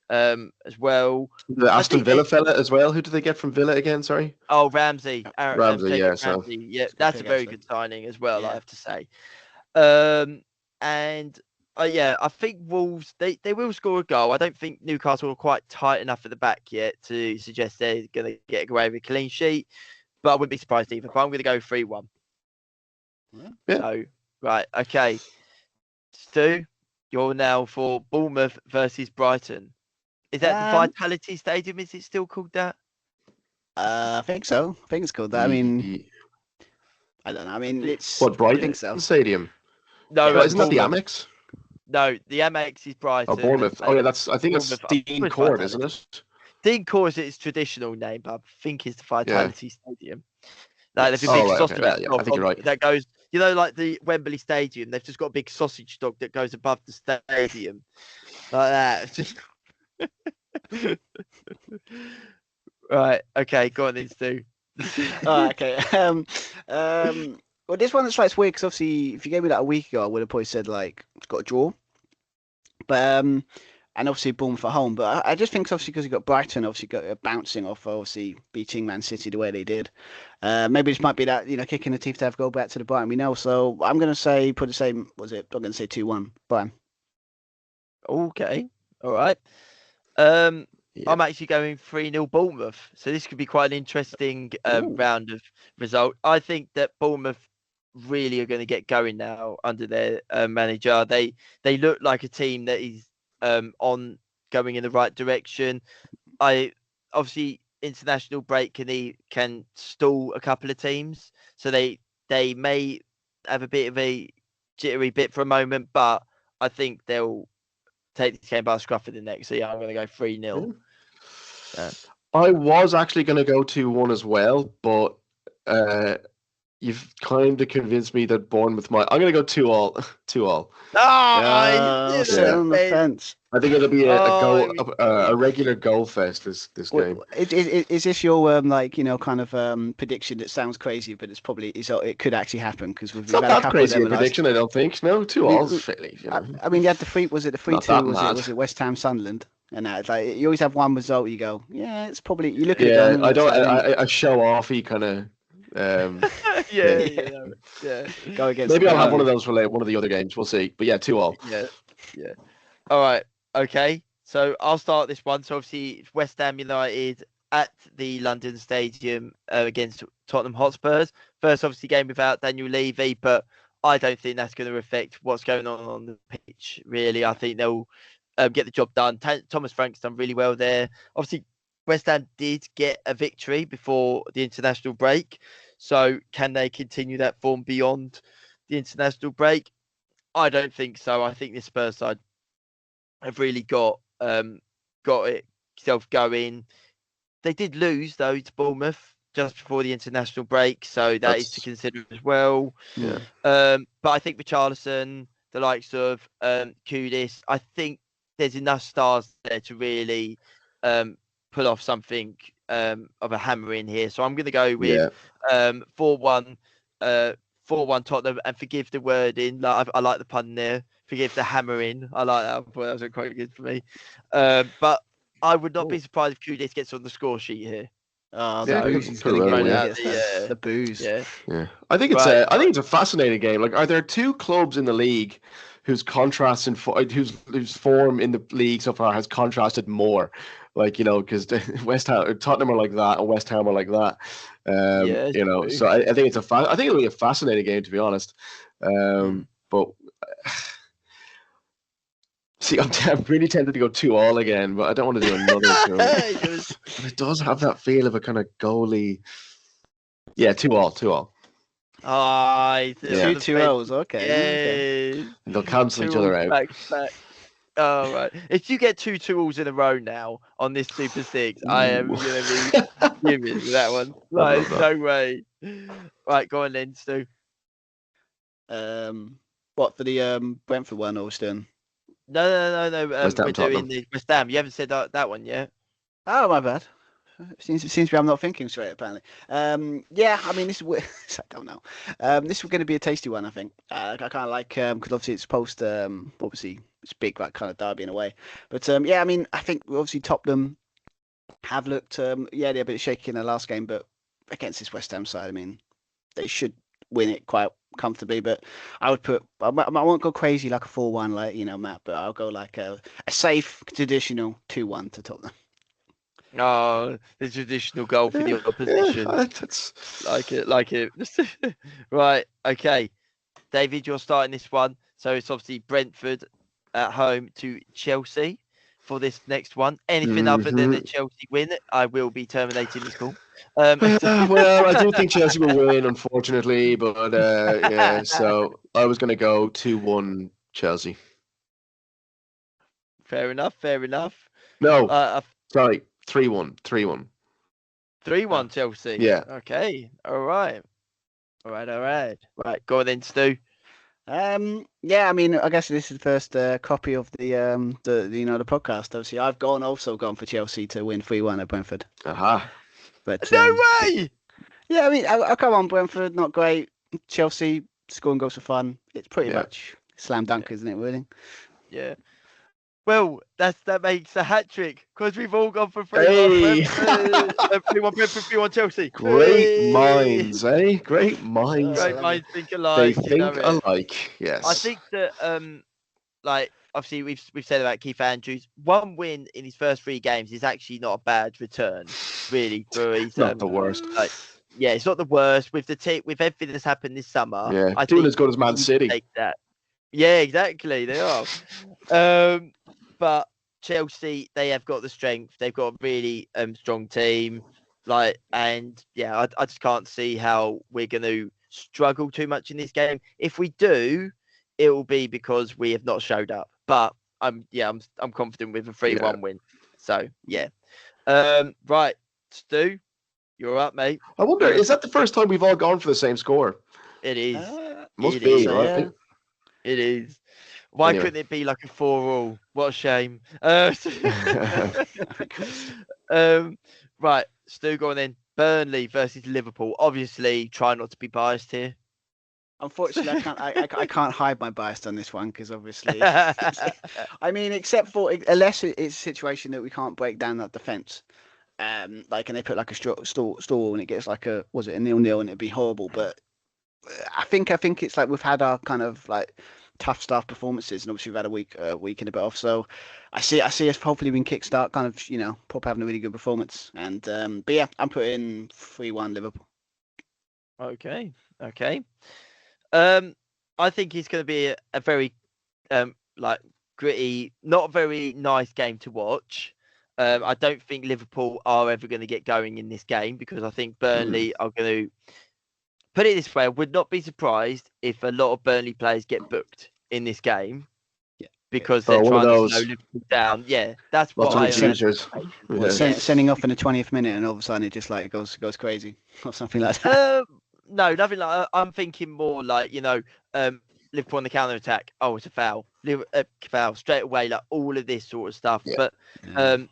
as well. The I Aston think Villa fella as well. Who did they get from Villa again? Sorry, Ramsey, Ramsey. Jacob Yeah, so Ramsey. Yeah, It's a good that's a pick, very actually. good signing as well, I Yeah. have to say. And yeah, I think Wolves they will score a goal. I don't think Newcastle are quite tight enough at the back yet to suggest they're going to get away with a clean sheet. But I wouldn't be surprised either. But I'm going to go 3-1. Yeah. So right, okay, Stu, you're now for Bournemouth versus Brighton. Is that the Vitality Stadium? Is it still called that? I think so. I think it's called that. I mean, I don't know. I mean, it's. what I Brighton think so. Stadium? No, Well, isn't that the Bournemouth. Amex? No, the Amex is Brighton. Oh, Bournemouth. Oh, yeah, that's. I think it's Bournemouth. Dean It's Court, Vitality. isn't it? Dean Court is its traditional name, but I think it's the Vitality Stadium. Like there's a Oh, big right, okay. sausage Yeah, I dog think you're right. that goes, like the Wembley Stadium. They've just got a big sausage dog that goes above the stadium, like that. Right. Okay. Go on, then, Stu. Oh, okay. Well, this one strikes weird because obviously, if you gave me that a week ago, I would have probably said like it's got a draw. But and obviously Bournemouth at home. But I just think obviously because you got Brighton, obviously got bouncing off, obviously beating Man City the way they did. Maybe this might be that kick in the teeth to have go back to the Brighton we know. So I'm gonna say put the same. Was it? I'm gonna say 2-1 Brighton. Okay. All right. Yeah. I'm actually going 3-0 Bournemouth. So this could be quite an interesting round of result. I think that Bournemouth really are going to get going now under their manager. They look like a team that is on going in the right direction. Obviously international break can stall a couple of teams, so they may have a bit of a jittery bit for a moment, but I think they'll take this game by the scruff of the neck. So yeah, I'm going to go 3-0. I was actually going to go 2-1 as well, but you've kind of convinced me that Bournemouth might. I'm going to go 2-2. 2-2. Oh, sit on the fence. I think it'll be Oh, a regular goal fest this game. Is this your kind of prediction that sounds crazy, but it could actually happen because we've It's not had a that couple crazy of a them. prediction, I don't think. No, 2-2 is fairly. I mean, you had the 3. Was it the 3-2? Not that Was mad. it West Ham Sunderland? And that, it's like you always have one result. You go, yeah, it's probably. You look at it. Yeah, Going, I it's don't. like, I show offy kind of. yeah. Go against. Maybe I'll have one of those for one of the other games. We'll see. But yeah, 2-2. Yeah. All right. Okay. So I'll start this one. So obviously it's West Ham United at the London Stadium against Tottenham Hotspurs. First, obviously, game without Daniel Levy, but I don't think that's going to affect what's going on the pitch. Really, I think they'll get the job done. Thomas Frank's done really well there. Obviously, West Ham did get a victory before the international break. So can they continue that form beyond the international break? I don't think so. I think the Spurs side have really got itself going. They did lose though to Bournemouth just before the international break, so that's to consider as well. Yeah. But I think Richarlison, the likes of Kudus, I think there's enough stars there to really pull off something of a hammer in here. So I'm going to go with 4-1. 4-1 Tottenham, and forgive the wording. I like the pun there. Forgive the hammering. I like that. I thought that was quite good for me. But I would not be surprised if Kudus gets on the score sheet here. The booze he's going to get. The booze. Yeah. I think it's a fascinating game. Like, are there two clubs in the league whose contrasts and whose form in the league so far has contrasted more? Like, because Tottenham are like that, and West Ham are like that. So I think I think it'll be a fascinating game, to be honest. But see, I'm really tempted to go 2-2 again, but I don't want to do another. It does have that feel of a kind of goalie. Yeah, 2-2. Two 2-0s. Okay. They'll cancel each other out. Back. Oh, right. If you get 2 2-2s in a row now on this Super 6, I am going to be furious with that one. Like, no way. Right, go on then, Stu. What, for the Brentford one or Stern? No. West Ham, we're doing the West Ham. You haven't said that one yet. Oh, my bad. Seems to be I'm not thinking straight, apparently. Yeah, I mean, this is I don't know. This is going to be a tasty one, I think. I kind of like because obviously it's post obviously it's big like kind of derby in a way. But yeah, I mean, I think obviously Tottenham have looked yeah, they're a bit shaky in the last game, but against this West Ham side, I mean, they should win it quite comfortably. But I would put I won't go crazy like a 4-1 like Matt, but I'll go like a safe traditional 2-1 to Tottenham. Oh, the traditional goal for the opposition. That's... Like it. Right, okay. David, you're starting this one. So it's obviously Brentford at home to Chelsea for this next one. Anything other than a Chelsea win, I will be terminating this call. Well, I don't think Chelsea will win, unfortunately, but yeah, so I was going to go 2-1 Chelsea. Fair enough. No, sorry, 3-1. 3-1 Chelsea. Yeah. Okay. All right. Right. Go on then, Stu. Yeah, I mean, I guess this is the first copy of the the podcast. Obviously, I've also gone for Chelsea to win 3-1 at Brentford. Aha. But No way. Yeah, I mean, I come on, Brentford, not great. Chelsea, scoring goals for fun. It's pretty much slam dunk, isn't it, really? Yeah. Well, that makes a hat trick because we've all gone for 3-1 Hey. Brentford, 3-1 Brentford, 3-1 Chelsea. Great minds, eh? Great minds. Great minds think They alike. think alike. Yes. I think that like obviously we've said about Keith Andrews, one win in his first 3 games is actually not a bad return, really. For his, not the worst. Yeah, it's not the worst with with everything that's happened this summer. Yeah, I doing think as good as Man City. take that. Yeah, exactly. They are. But Chelsea, they have got the strength. They've got a really strong team. And yeah, I just can't see how we're going to struggle too much in this game. If we do, it will be because we have not showed up. But I'm confident with a 3-1 win. So yeah. Right, Stu, you're up, mate. I wonder, is that the first time we've all gone for the same score? It is. Must it be, is. right? It is. Why Anyway. couldn't it be like a 4-all? What a shame. Right, Stu, go on then. Burnley versus Liverpool. Obviously, try not to be biased here. Unfortunately, I can't hide my bias on this one because obviously, I mean, except for unless it's a situation that we can't break down that defense, like and they put like a stall and it gets like a 0-0 and it'd be horrible. But I think it's like we've had our kind of like tough staff performances and obviously we've had a week and a bit off. So I see us hopefully we can kickstart kind of Pop having a really good performance and but yeah, I'm putting 3-1 Liverpool. Okay. I think it's going to be a very like gritty, not very nice game to watch. I don't think Liverpool are ever going to get going in this game because I think Burnley are going to put it this way. I would not be surprised if a lot of Burnley players get booked in this game. Yeah, because they're trying to slow Liverpool down. Yeah, that's what I sending off in the 20th minute and all of a sudden it just like goes crazy or something like that. No, nothing like that. I'm thinking more like, Liverpool on the counter attack. Oh, it's a foul. Foul straight away, like all of this sort of stuff. Yeah. But I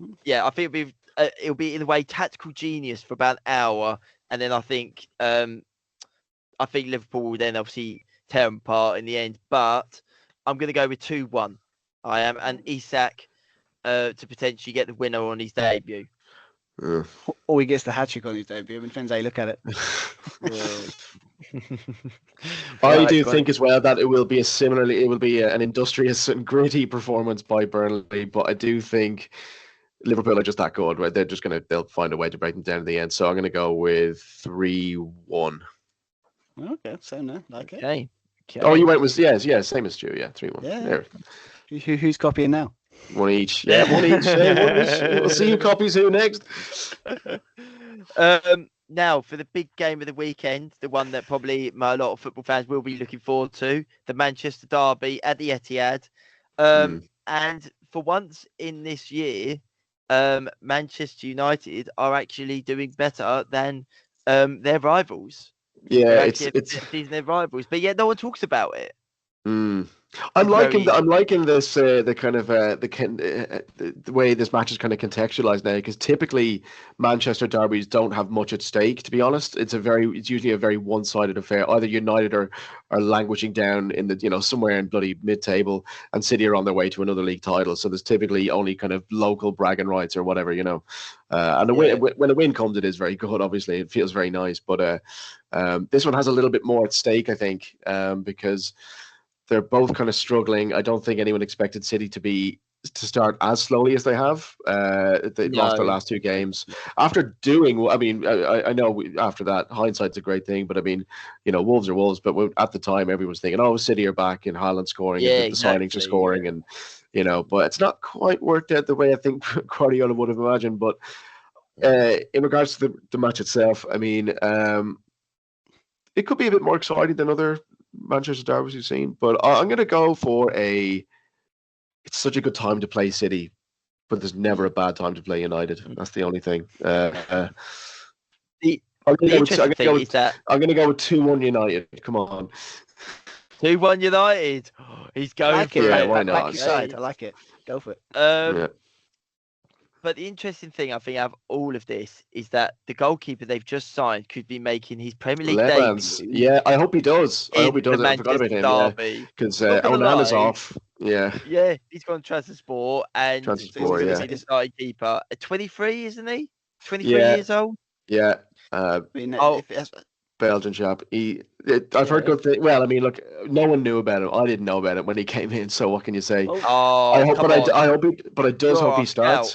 think it'll be in a way tactical genius for about an hour, and then I think Liverpool will then obviously tear them apart in the end. But I'm going to go with 2-1. I am, and Isak to potentially get the winner on his debut. Or he gets the hat trick on his debut. I mean, depends how you look at it. I do think as well that it will be an industrious and gritty performance by Burnley, but I do think Liverpool are just that good, right? They'll find a way to break them down in the end. So I'm going to go with 3-1. Okay, same there. Like it. Okay. Oh, you went with same as Stu. Yeah, 3-1. Yeah. Who's copying now? One each. Yeah, one each. We'll see who copies who next. Now, for the big game of the weekend, the one that probably a lot of football fans will be looking forward to, the Manchester Derby at the Etihad. And for once in this year, Manchester United are actually doing better than their rivals. Yeah, it's their rivals, but yet no one talks about it. I'm liking very I'm liking this the kind of the way this match is kind of contextualized now, because typically Manchester derbies don't have much at stake. To be honest, it's usually a very one-sided affair. Either United are languishing down in the somewhere in bloody mid-table, and City are on their way to another league title. So there's typically only kind of local bragging rights or whatever, And when a win comes, it is very good. Obviously, it feels very nice, but this one has a little bit more at stake, I think, because they're both kind of struggling. I don't think anyone expected City to start as slowly as they have. They lost their no. last two games after doing. I mean, I know after that, hindsight's a great thing, but I mean, Wolves are Wolves. But at the time, everyone was thinking, "Oh, City are back in Haaland scoring, and Yeah, the signings are exactly. scoring," and but it's not quite worked out the way I think Guardiola would have imagined. But in regards to the match itself, I mean, it could be a bit more exciting than other Manchester derbys we've seen, but I'm going to go for it's such a good time to play City, but there's never a bad time to play United. That's the only thing. The I'm going interesting thing is that I'm going to go with 2-1 United. Come on. 2-1 United. He's I going like for it. Yeah, it. why I like not? your side. I like it. Go for it. Yeah. But the interesting thing, I think, out of all of this is that the goalkeeper they've just signed could be making his Premier League Lemans. debut Yeah, I hope he does. I hope he in the does. I forgot about Manchester him. Yeah, derby. because Not gonna Onana's lie, off. Yeah, yeah, he's gone transfer sport and transfer he's sport. going to Yeah, be the starting keeper at 23, isn't he? 23 yeah, years old. yeah. I mean, Oh, Belgian chap. I've heard good things. Well, I mean, look, no one knew about him. I didn't know about it when he came in. So what can you say? oh, I oh, hope, come but on. I hope but I does You're hope he our scout.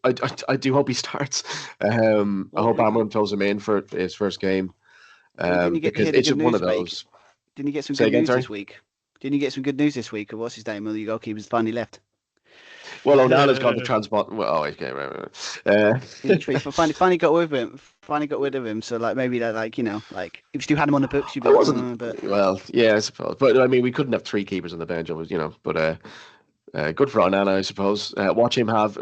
starts. I do hope he starts. I hope Amram throws him in for his first game. didn't you Because hear the it's good just one news, of mate? those. Didn't you get some Say good again, news sorry? this week? Didn't you get some good news this week? Or what's his name? Well, your goalkeeper's finally left. Well, Onana's gone to transport. Well, oh, okay, right. Finally got rid of him. Finally got rid of him. So like maybe that if you still had him on the books, you'd be I like, wasn't. but Well, yeah, I suppose. But I mean, we couldn't have three keepers on the bench. But good for Onana, I suppose. Watch him have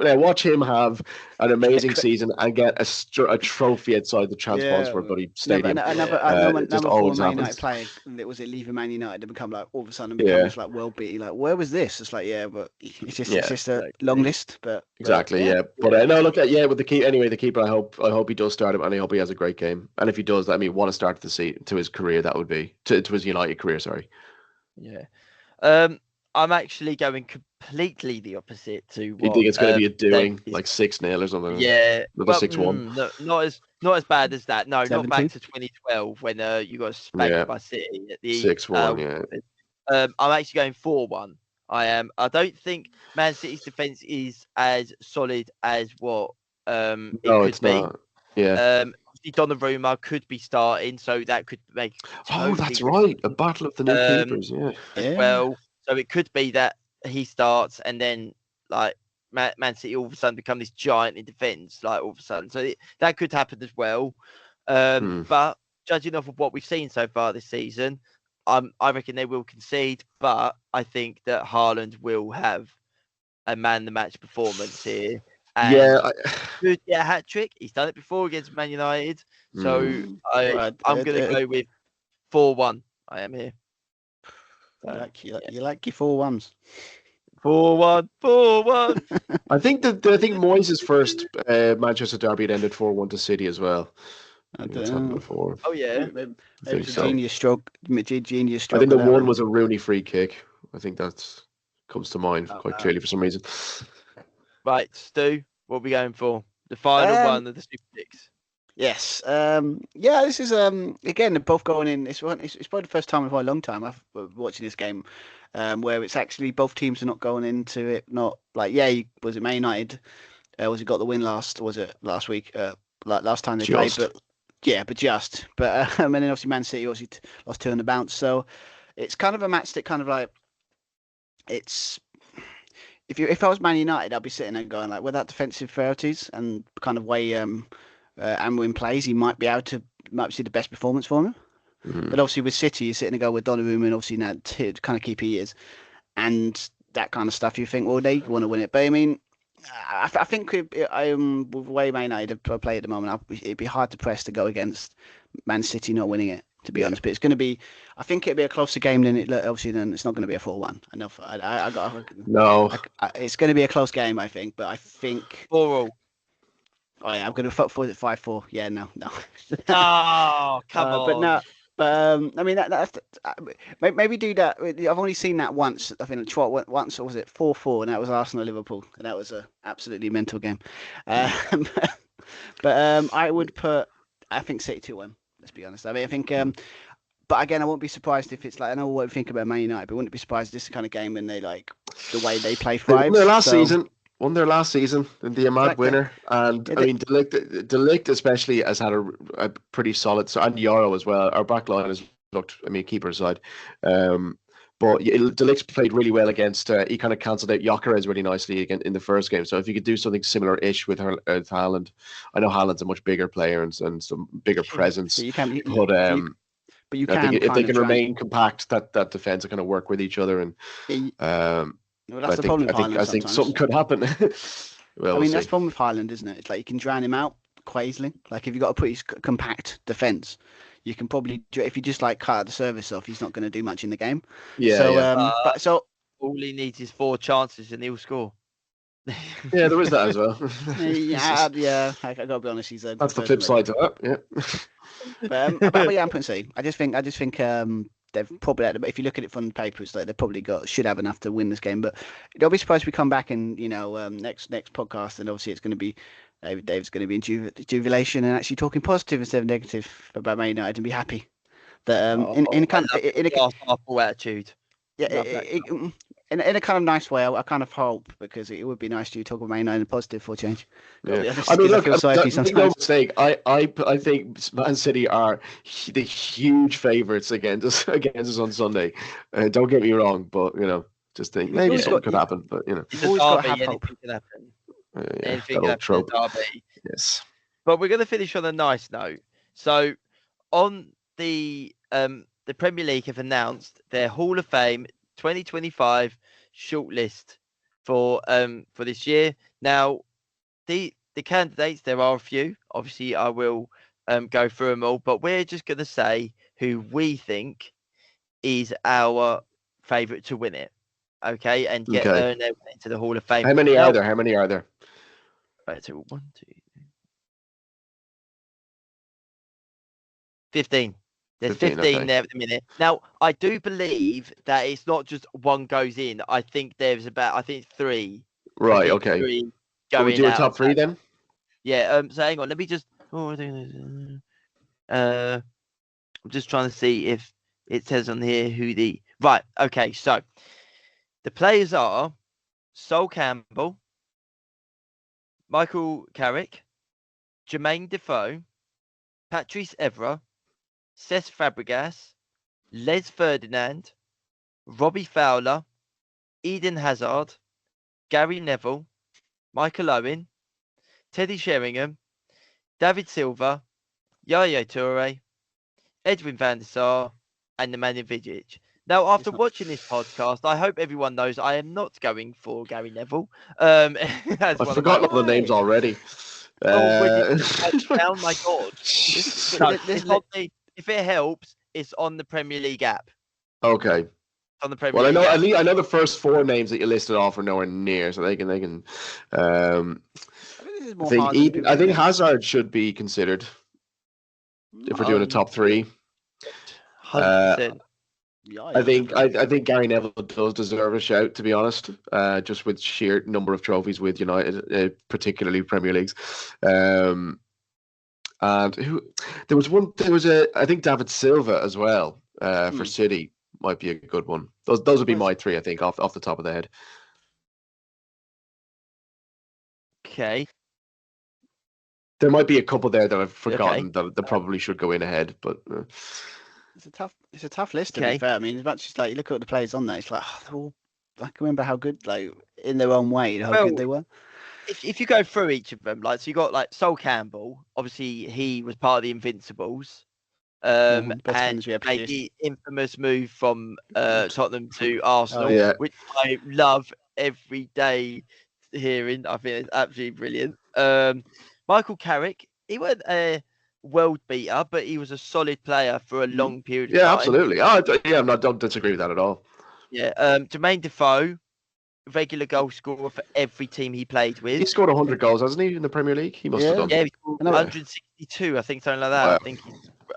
an amazing season and get a trophy outside the yeah. Transport Bloody Never, Stadium. Yeah. It just number four always Man United happens. player. Was it leaving Man United and become like all of a sudden become Yeah, this like world beating? Like where was this? It's like but it's yeah, just a Exactly. long list. But exactly. yeah. Yeah, but no, look at with the keeper. Anyway, the keeper. I hope he does start him, and I hope he has a great game. And if he does, I mean, what a start to his career that would be to his United career. Sorry. Yeah. I'm actually going completely the opposite to You what think it's going to be a doing Dave is. like 6-0 or something? Yeah, Another well, 6-1. no, not as bad as that. No, not back 7-2? to 2012 when you got spanked Yeah, by City at the 6-1. Yeah. I'm actually going 4-1. I am. I don't think Man City's defense is as solid as what it No, could it's be. not. Yeah. Obviously Donnarumma could be starting, so that could make Oh, totally that's right. A battle of the new keepers. Yeah. as well. So it could be that he starts and then like Man City all of a sudden become this giant in defence, like all of a sudden. So that could happen as well. But judging off of what we've seen so far this season, I reckon they will concede. But I think that Haaland will have a man the match performance here. And Yeah. could get a hat trick. He's done it before against Man United. So I'm going to go with 4-1. I am here. You like your 4-1s. 4-1, 4-1. I think Moyes' first Manchester derby had ended 4-1 to City as well. I think that's happened before. Oh yeah. Maybe think it's so. a genius stroke. Genius I stroke. think the one was a Rooney free kick. I think that comes to mind quite wow. clearly for some reason. Right, Stu, what are we going for? The final one of the Super Six. Yes. This is again, they're both going in. It's probably the first time in a long time I've watching this game, where it's actually both teams are not going into it. Not like was it Man United? Was it got the win last? Was it last week? Last time they played, but just. But and then obviously Man City obviously lost 2 on the bounce. So it's kind of a match that kind of like it's. If I was Man United, I'd be sitting there going like, with that defensive priorities and kind of way Amorim plays, he might see the best performance for him. But obviously with City, you're sitting there going with Donnarumma and obviously now kind of keep he is, and that kind of stuff. You think, well, they want to win it, but I mean, I think with the way Man United play at the moment, it'd be hard to press to go against Man City not winning it. to be honest. But it's going to be, I think it'll be a closer game than it. Obviously, then it's not going to be a 4-1. Enough. I got. No. It's going to be a close game, I think. But I think. 4-4. Oh yeah, I'm going to fuck for it 5-4. Yeah, no. Oh, come on. But no. I mean, maybe do that. I've only seen that once. I think once, or was it 4-4, and that was Arsenal Liverpool, and that was a absolutely mental game. But I would put, I think City 2-1. Let's be honest. I mean, I think. But again, I won't be surprised if it's like, I know what we think about Man United, but I wouldn't be surprised if this is the kind of game when they like the way they play thrives. Won their last season in the Ahmad winner, and I mean Delict especially has had a pretty solid, and Yoro as well. Our back line has looked, I mean, keeper aside, but Delict's played really well against. He kind of cancelled out Gyökeres really nicely again in the first game. So if you could do something similar-ish with Haaland, I know Haaland's a much bigger player and some bigger presence, but you can. But you can. I think if they can remain compact, that defense will kind of work with each other, and well, that's the problem with Haaland. I think something could happen. Well, I mean, that's the problem with Haaland, isn't it? It's like you can drown him out quite easily. Like if you've got a pretty compact defense, you can probably, if you just like cut the service off, he's not going to do much in the game. Yeah. So all he needs is 4 chances and he'll score. Yeah, there is that as well. yeah. I gotta be honest. That's the flip side to that. Yeah. But yeah, I'm putting C. I just think they've probably, if you look at it from the paper, it's like they've probably should have enough to win this game. But don't be surprised if we come back and next podcast, and obviously it's going to be Dave's going to be in jubilation and actually talking positive instead of negative about Man United, and be happy that in a kind of attitude. Yeah, in a kind of nice way. I kind of hope, because it would be nice to talk about Man United in positive for a change. Yeah. I mean, look, make no mistake. I think Man City are the huge favourites against us on Sunday. Don't get me wrong, but just think maybe something could happen. But it's always got to have hope. Anything can happen. Anything can happen in derby. Yes. But we're going to finish on a nice note. So, on the Premier League have announced their Hall of Fame 2025 shortlist for this year. Now, the candidates, there are a few. Obviously, I will go through them all, but we're just going to say who we think is our favourite to win it. Okay, and earn their way into the Hall of Fame. How many are there? Right, so 1, 2, 15. There's 15 there at the minute. Now, I do believe that it's not just one goes in. I think there's 3. Right, okay. 3 going we do a top 3 then? Yeah, so hang on. Let me just... I'm just trying to see if it says on here who the... Right, okay, so the players are Sol Campbell, Michael Carrick, Jermaine Defoe, Patrice Evra, Cesc Fabregas, Les Ferdinand, Robbie Fowler, Eden Hazard, Gary Neville, Michael Owen, Teddy Sheringham, David Silva, Yaya Toure, Edwin van der Sar, and Nemanja Vidic. Now, after watching this podcast, I hope everyone knows I am not going for Gary Neville. I've forgotten all the names already. Oh my God. If it helps, it's on the Premier League app. Okay. On the Premier League app. I know the first 4 names that you listed off are nowhere near, so they can. I think Hazard should be considered if we're doing a top 3. 100%. I think Gary Neville does deserve a shout, to be honest. Just with sheer number of trophies with United, particularly Premier Leagues. And I think David Silva as well for City might be a good one. Those would be my 3, I think, off the top of the head. Okay. There might be a couple there that I've forgotten that probably should go in ahead, but it's a tough list, to be fair. I mean, as much as like you look at the players on there, it's like I can remember how good, like in their own way, how good they were. If you go through each of them, like so you got like Sol Campbell, obviously he was part of the Invincibles, and made the infamous move from Tottenham to Arsenal, which I love every day hearing. I think it's absolutely brilliant. Michael Carrick, he wasn't world beater, but he was a solid player for a Mhm. long period of Yeah, time. absolutely. Don't disagree with that at all. Yeah. Jermaine Defoe, regular goal scorer for every team he played He with. scored 100 goals, hasn't he, in the Premier League? He must have Yeah. done. Yeah, he scored I know. 162, I think, something like that. Wow. I think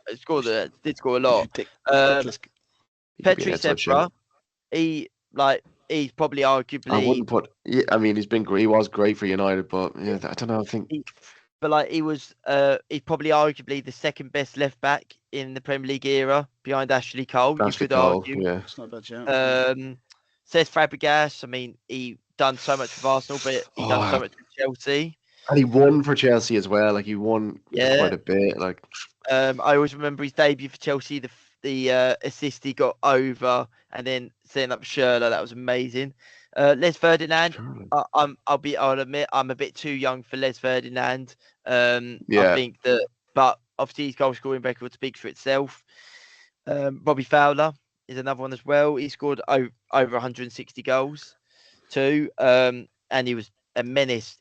he scored did score a lot. Ridiculous. He could be an Petri outside Sebra, shout. he's probably I arguably, wouldn't put. Yeah, I mean, he was great for United, but yeah, I don't know. I think he's probably arguably the second best left back in the Premier League era behind Ashley Cole. You Ashley could Cole. argue. Yeah, It's not a bad shout. Cesc Fabregas. I mean, he done so much with Arsenal, but he done so Oh, much with Chelsea. and he won for Chelsea as well. Like he won Yeah. quite a bit. Like I always remember his debut for Chelsea. The assist he got over, and then setting up Schürrle. That was amazing. Les Ferdinand. Charlie. I'll admit I'm a bit too young for Les Ferdinand. I Yeah. think that, but obviously his goal scoring record speaks for itself. Robbie Fowler is another one as well. He scored over 160 goals too, and he was a menace.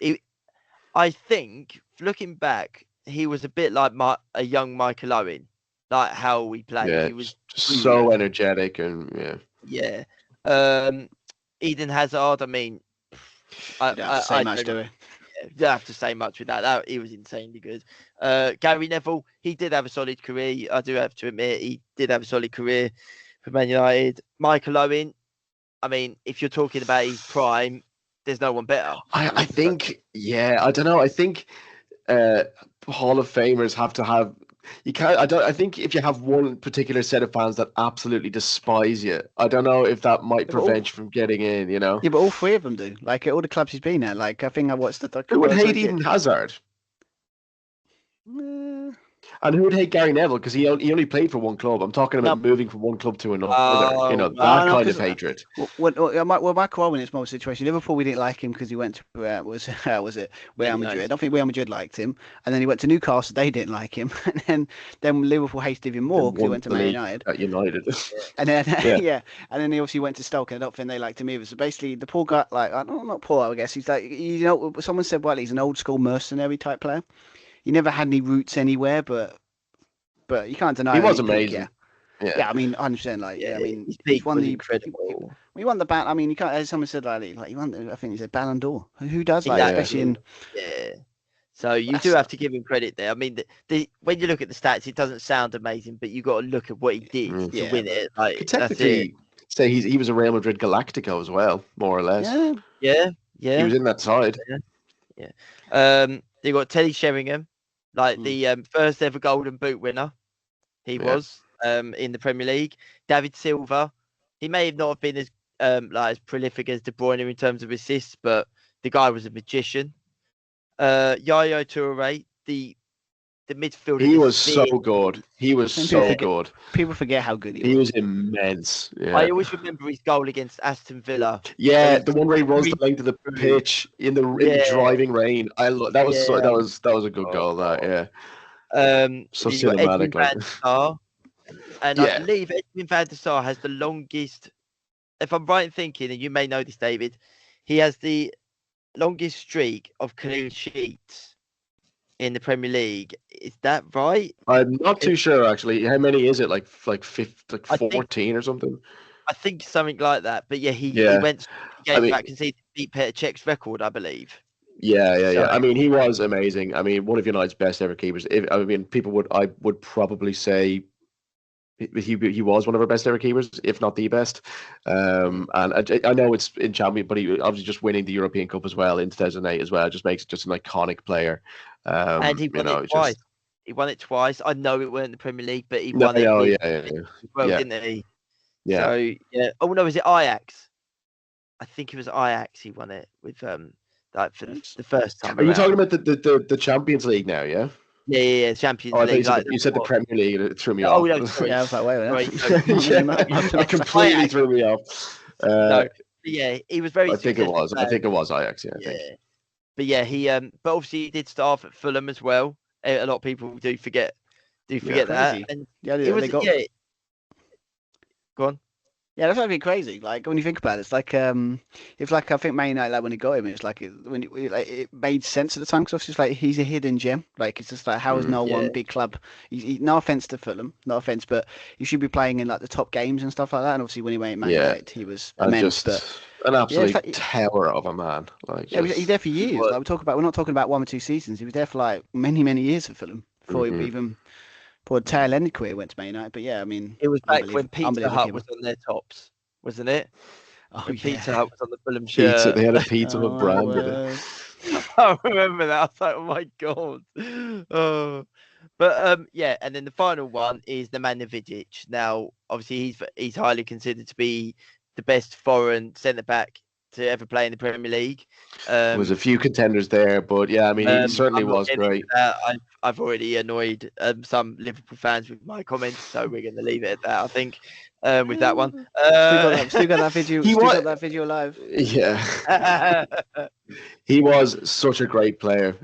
I think looking back, he was a bit like a young Michael Owen, like how he played. Yeah, He was just so energetic and yeah. Eden Hazard. I mean, You don't have to say much, do we? you don't have to say much with that. He was insanely good. Gary Neville, he did have a solid career. I do have to admit, he did have a solid career for Man United. Michael Owen, I mean, if you're talking about his prime, there's no one better. I think, yeah, I don't know. I think Hall of Famers have to have. You can't. I think if you have one particular set of fans that absolutely despise you, I don't know if that might prevent you from getting in. You know. Yeah, but all three of them do. Like at all the clubs he's been at. Like I think I watched the. Who would hate Eden Hazard? And who would hate Gary Neville because he only played for one club? I'm talking about moving from one club to another. That kind of hatred. Michael Owen is more situation. Liverpool, we didn't like him because he went to was it Real Madrid? I don't think Real Madrid liked him, and then he went to Newcastle. They didn't like him, and then Liverpool hated him more because he went to Man United. At United. And then and then he obviously went to Stoke, and I don't think they liked him either. So basically, the poor guy, like not poor, I guess he's like someone said, well, he's an old school mercenary type player. He never had any roots anywhere, but you can't deny he was amazing. Yeah, I mean, 100%. Like, I mean, he won the incredible. He won the I mean, you can't. As someone said, like he won. I think he said Ballon d'Or. Who does like, especially in. Yeah. So you do have to give him credit there. I mean, when you look at the stats, it doesn't sound amazing, but you got to look at what he did to win it. Like, technically, say he was a Real Madrid Galactico as well, more or less. Yeah. He was in that side. Yeah. They got Teddy Sheringham, like the first ever Golden Boot winner. He was in the Premier League. David Silva, he may not have been as prolific as De Bruyne in terms of assists, but the guy was a magician. Yaya Toure, the midfielder. He was so good. He was so good. People forget how good he was. He was immense. Yeah. I always remember his goal against Aston Villa. Yeah, the one where he runs the length of the pitch in the driving rain. That was a good goal. That so cinematic. And I believe Edwin van der Sar has the longest. If I'm right in thinking, and you may know this, David, he has the longest streak of clean sheets in the Premier League. Is that right? I'm not too sure actually. How many is it? Like 14 or something? I think something like that. But he went back and beat Petr Cech's record, I believe. Yeah. I mean, he was amazing. I mean, one of United's best ever keepers. I would probably say he was one of our best ever keepers, if not the best. And I know it's in Champions, but he obviously just winning the European Cup as well in 2008 as well just makes it just an iconic player. And he won it twice. He won it twice. I know it weren't the Premier League, but he won it. Didn't he? Yeah. So Oh no, was it Ajax? I think it was Ajax. He won it with for the first time. Are you talking about the Champions League now? Yeah. Yeah, Champions League. You said the Premier League, and it threw me off. Oh, no, sorry. I was like, wait a minute. It completely threw me off. He was very. I think it was Ajax. Yeah. But he but obviously he did start at Fulham as well. A lot of people do forget that. And Go on. Yeah, that's actually crazy. Like when you think about it, it's like I think Man United, like when he got him, it's like it made sense at the time because obviously it's like he's a hidden gem. Like it's just like how is Mm. no Yeah, one big club? No offense to Fulham, no offense, but you should be playing in like the top games and stuff like that. And obviously when he went to Man Yeah, United, he was and immense. But just an yeah, it's absolute like tower of a man. Like yeah, he's there just. for he years. was. Like we're not talking about 1 or 2 seasons. He was there for like many years for Fulham before he Mhm. even before the tail end of career went to Man United. But yeah, I mean, It was back when Pizza unbelievable Hut was keeper. on their tops, wasn't it? Oh When yeah. Pizza Hut was on the Fulham Pizza. shirt. They had a pizza Oh with my branded it. word. I remember that. I was like, oh my god. Oh. But yeah, and then the final one is Nemanja Vidic. Now, obviously, he's highly considered to be the best foreign centre back to ever play in the Premier League. There was a few contenders there, but yeah, I mean, he certainly I'm not was getting into great. that. I've already annoyed some Liverpool fans with my comments, so we're going to leave it at that. I think with that one. Still got that video. He Still was, got that video live. yeah, he was such a great player.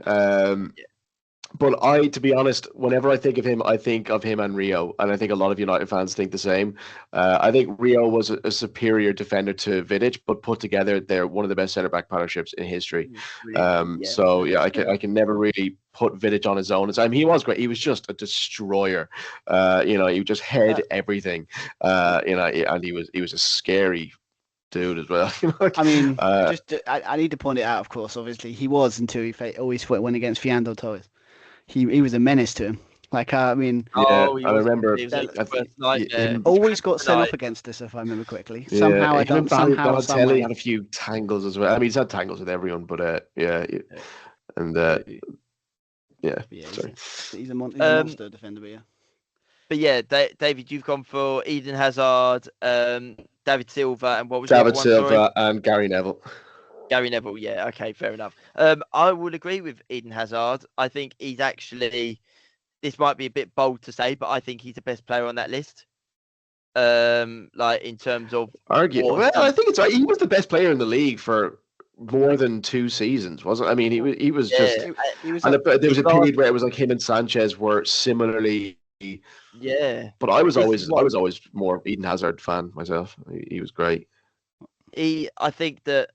But to be honest, whenever I think of him, I think of him and Rio, and I think a lot of United fans think the same. I think Rio was a superior defender to Vidic, but put together, they're one of the best centre back partnerships in history. Brilliant, yeah. So yeah, That's I can never really put Vidic on his own. I mean, he was great. He was just a destroyer. He just had everything. And he was a scary dude as well. I mean, Uh, I need to point it out. Of course, obviously, he was until always went against Fernando Torres. He was a menace to him. Like I mean, yeah, Oh, he I was. remember. He was that, his I think worst nightmare. him. His always got sent off kryptonite. against us, if I remember correctly. Yeah, Somehow I him and don't. Somehow, some Balotelli way. had a few tangles as well. I mean, he's had tangles with everyone, but yeah, Yeah. and yeah, Yeah, sorry. he's a Um, monster defender. But yeah, but yeah, David, you've gone for Eden Hazard, David Silva, and what was the other David one? Sorry, Silva and Gary Neville. Gary Neville. Yeah, okay, fair enough. I would agree with Eden Hazard. I think he's actually. This might be a bit bold to say, but I think he's the best player on that list. Like in terms of what Well, I he, think it's right. He was the best player in the league for more than 2 seasons, wasn't? I mean, he was yeah, just. he was And up. there was his a last, period where it was like him and Sanchez were similarly. yeah. But This is I what was always more Eden Hazard fan myself. He was great. I think that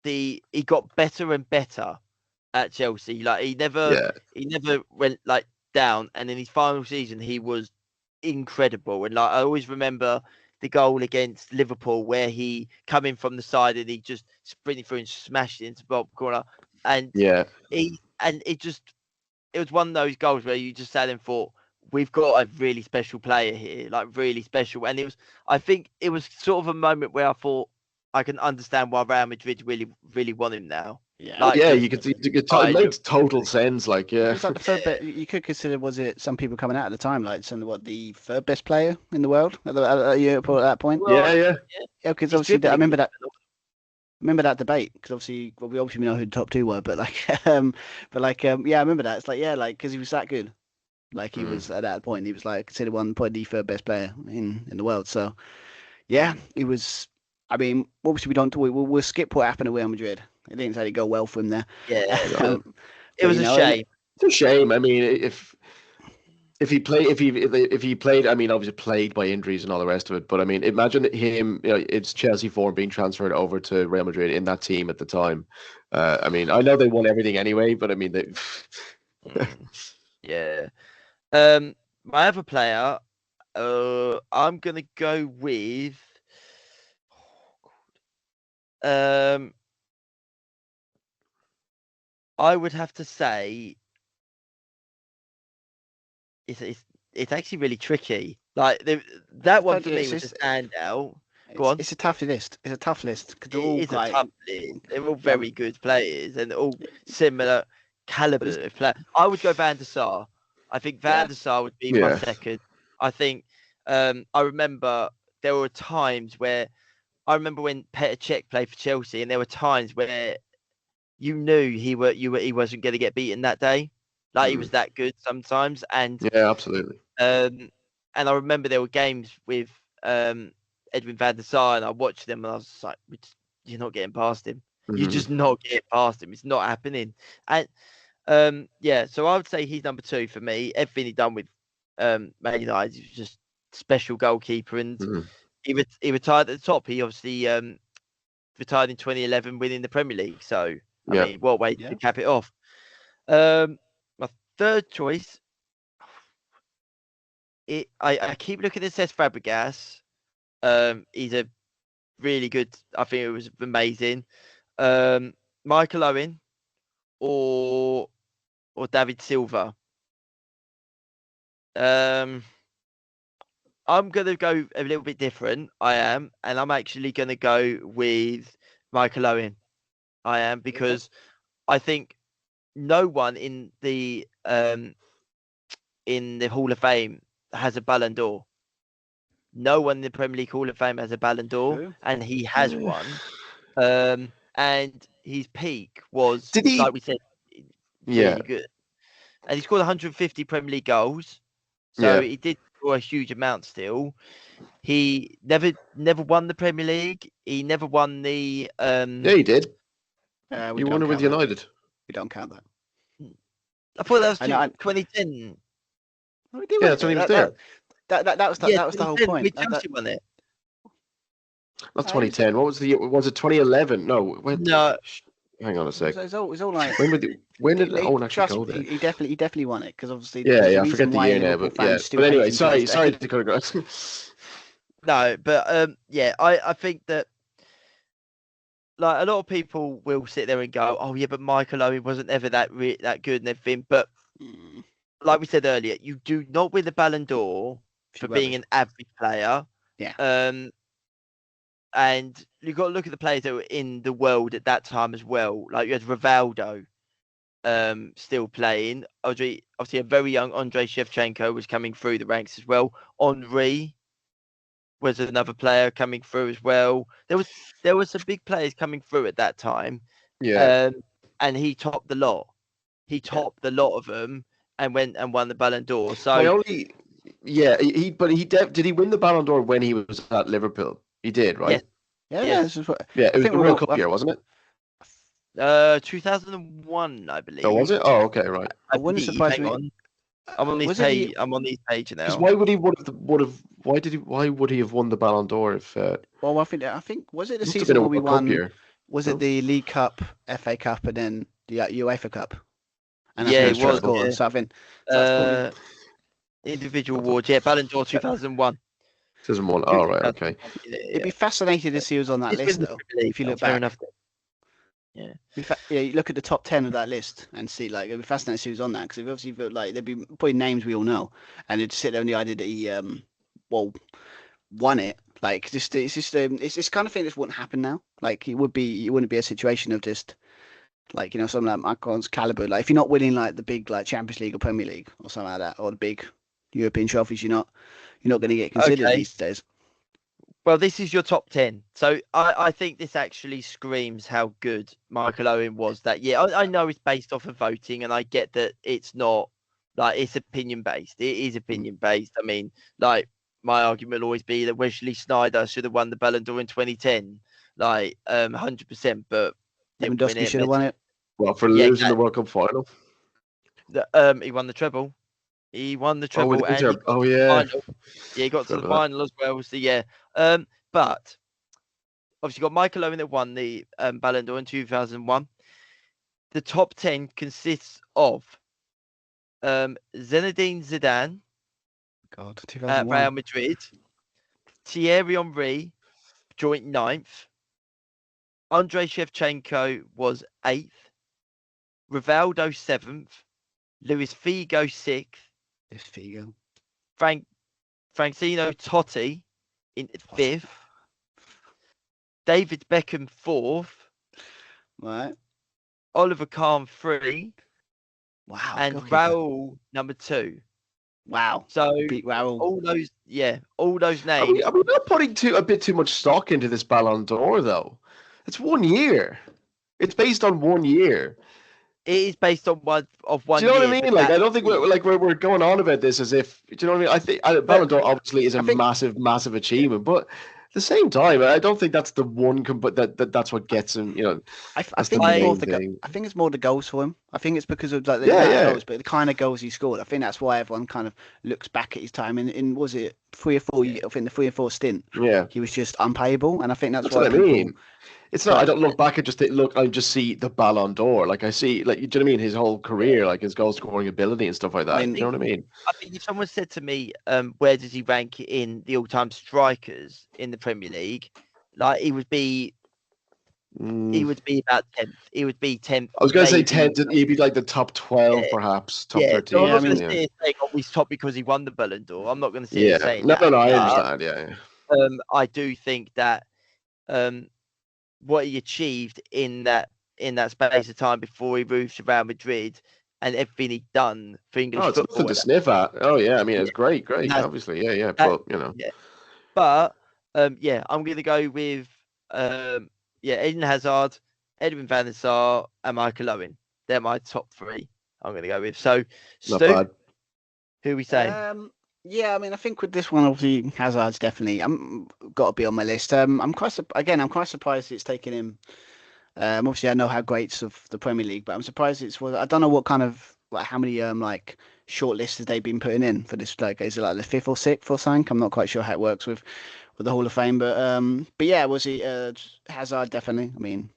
he got better and better at Chelsea. Like Yeah, he never went like down. And in his final season, he was incredible. And like I always remember the goal against Liverpool where he coming from the side and he just sprinted through and smashed it into the bottom corner. And yeah. it was one of those goals where you just sat and thought, we've got a really special player here, like really special. And I think it was sort of a moment where I thought I can understand why Real Madrid really want him now. Yeah, Oh Like yeah, just it makes total sense. Like it yeah, was like the third best. You could consider, was it some people coming out at the time, like some what the third best player in the world at that point? well, yeah, yeah. Yeah, because his obviously I dribbling was remember that debate because obviously we obviously know who the top two were, but yeah, I remember that. It's like yeah, like because he was that good. Like he Mm. was at that point, he was like considered probably the third best player in the world. So yeah, he was. I mean, obviously we don't. We'll skip what happened at Real Madrid. It didn't exactly go well for him there. yeah, Um, it but was you a know, shame. It's a shame. I mean, if he played, I mean, obviously played by injuries and all the rest of it. But I mean, imagine him. It's Chelsea form being transferred over to Real Madrid in that team at the time. I mean, I know they won everything anyway, but I mean, they. Mm, yeah. My other player, I'm gonna go with. Um, I would have to say it's it's it's actually really tricky. Like that one but for me was a standout. Go on. it's a tough list. It's a tough list because they're It all is a like tough list. They're all yeah, very good players and all similar but it's caliber of player. I would go Van der Sar. I think Van yeah. der Sar would be my Yeah. second. I think I remember there were times where I remember when Petr Cech played for Chelsea, and there were times where you knew he wasn't going to get beaten that day. Like he was Mm. that good sometimes, Yeah, absolutely. um, and I remember there were games with Edwin van der Sar, and I watched them, and I was just like, "You're not getting past him. You're Hmm. just not getting past him. It's not happening." And yeah, so I would say he's number two for me. Everything he done with Man United, he was just special goalkeeper, and Hmm. he retired at the top. He obviously retired in 2011, winning the Premier League. So I Yeah. mean, what way Yeah. to cap it off? My third choice. I keep looking at Cesc Fabregas. He's a really good. I think it was amazing. Michael Owen or David Silva. I'm gonna go a little bit different. I am, and I'm actually gonna go with Michael Owen. I am because I think no one in the Hall of Fame has a Ballon d'Or. No one in the Premier League Hall of Fame has a Ballon d'Or, True. and he has one. And his peak was, Did he? like we said, Yeah. really good. And he scored 150 Premier League goals, so Yeah. he did score a huge amount still. He never won the Premier League. He never won the. Yeah, he did. We You don't won it with count that. United. We don't count that. I thought that was I know, 2010. We did Yeah, win that's it. when he was there. That was Yeah, that was the whole 2010, point. when Chelsea won it. Not 2010. What was the year? Was it 2011? No. No. Hang on a sec. It's all like. When did Owen actually Trust go me, there? he definitely won it because obviously Yeah, there's yeah. a I reason forget the why year now, Liverpool but yeah. fans still But hate anyway, him to this sorry day. to cut across. No, but yeah, I think that like a lot of people will sit there and go, oh yeah, but Michael Owen wasn't ever that good and everything. But like we said earlier, you do not win the Ballon d'Or for being an average player. Yeah. And you've got to look at the players that were in the world at that time as well. Like you had Rivaldo still playing. Obviously a very young Andrei Shevchenko was coming through the ranks as well. Henry was another player coming through as well. There was some big players coming through at that time. Yeah. And he topped the lot. He topped the lot of them and went and won the Ballon d'Or. So did he win the Ballon d'Or when he was at Liverpool? He did, right? Yes. Yeah. This is what, Yeah, it was the World Cup year, wasn't it? 2001, I believe. Oh, was it? Oh, okay, right. I wouldn't surprise Hang me. on. I'm on this page. I'm on this page now. Because why would he would he have won the Ballon d'Or if? Well, I think was it the must have season been a where we World Cup won? year. Was it the League Cup, FA Cup, and then the UEFA Cup? And Yeah, that's it was. scored. Yeah. So I think that's probably individual awards. Yeah, Ballon d'Or 2001. 2001. Oh, right. Okay. It'd be fascinating to see who's on that list, though. If you look fair back, enough. Yeah. You look at the top 10 of that list and see, like, it'd be fascinating to see who's on that because obviously feel like there'd be probably names we all know, and it'd sit there on the idea that he won it. Like, it's this kind of thing that wouldn't happen now. Like, it wouldn't be a situation of just like, you know, something like Macron's caliber. Like, if you're not winning like the big like Champions League or Premier League or something like that, or the big European trophies, you're not going to get considered these days. Well, this is your top 10. So I think this actually screams how good Michael Owen was that year. I know it's based off of voting, and I get that it's not like it's opinion based. It is opinion based. I mean, like my argument will always be that Wesley Sneijder should have won the Ballon d'Or in 2010, like 100%. But Lewandowski should have won it. Well, for losing the World Cup final. He won the treble. He won the treble yeah. Final. Yeah, he got to the final as well. So yeah. But obviously got Michael Owen that won the Ballon d'Or in 2001. The top 10 consists of Zinedine Zidane at Real Madrid, Thierry Henry, joint 9th, Andrei Shevchenko was 8th, Rivaldo 7th, Luis Figo 6th, Francino Totti in 5th, David Beckham 4th, right? Oliver Kahn 3, wow, and Raul number 2. Wow! So beat Raul. All those names. I mean, not putting a bit too much stock into this Ballon d'Or though. It's 1 year. It's based on 1 year. It is based on one year. Do you know what I mean? Like, I don't think we're going on about this as if. Do you know what I mean? I think Ballon d'Or obviously is a massive achievement, but At the same time, I don't think that's the one. But that's what gets him. I That's think the it's more main of the thing. I think it's more the goals for him. I think it's because of like the Yeah, amount of yeah. goals, but the kind of goals he scored. I think that's why everyone kind of looks back at his time in was it 3 or 4 years? I think the 3 or 4 stint, Yeah, he was just unplayable, and I think that's that's why what I people mean. It's not. I like. don't look back. I just see the Ballon d'Or. Like I see, like, do you know what I mean? His whole career, like his goal scoring ability and stuff like I that. mean, Do you know what I mean? I think if someone said to me, where does he rank in the all-time strikers in the Premier League, like he Mm. would be about 10th. He would be 10th, I was gonna say maybe. 10. He'd be like the top 12, Yeah, perhaps top yeah. So 13 I'm yeah, I not or going mean, to something. Yeah. sit here saying, "Oh, he's top because he won the Ballon d'Or." I'm not going to sit here Yeah. saying No, that. no, no. I But understand. Yeah. I do think that um, what he achieved in that space of time before he moved to Real Madrid and everything he'd done for Oh, English it's nothing football to at that sniff point, at. Oh yeah. I mean, yeah, it's great, great. that, Obviously, yeah, yeah. that But yeah. But yeah, I'm going to go with Eden Hazard, Edwin van der Sar, and Michael Owen. They're my top three. I'm going to go with. So, not Stu, bad. who are we saying? yeah, I mean, I think with this one, obviously Hazard's definitely got to be on my list. I'm quite surprised it's taken him. Obviously, I know how greats of the Premier League, but I'm surprised it's. Well, I don't know what kind of like how many like shortlists have they been putting in for this? Like, is it like the fifth or sixth or something? I'm not quite sure how it works with the Hall of Fame, but yeah, was he Hazard definitely? I mean,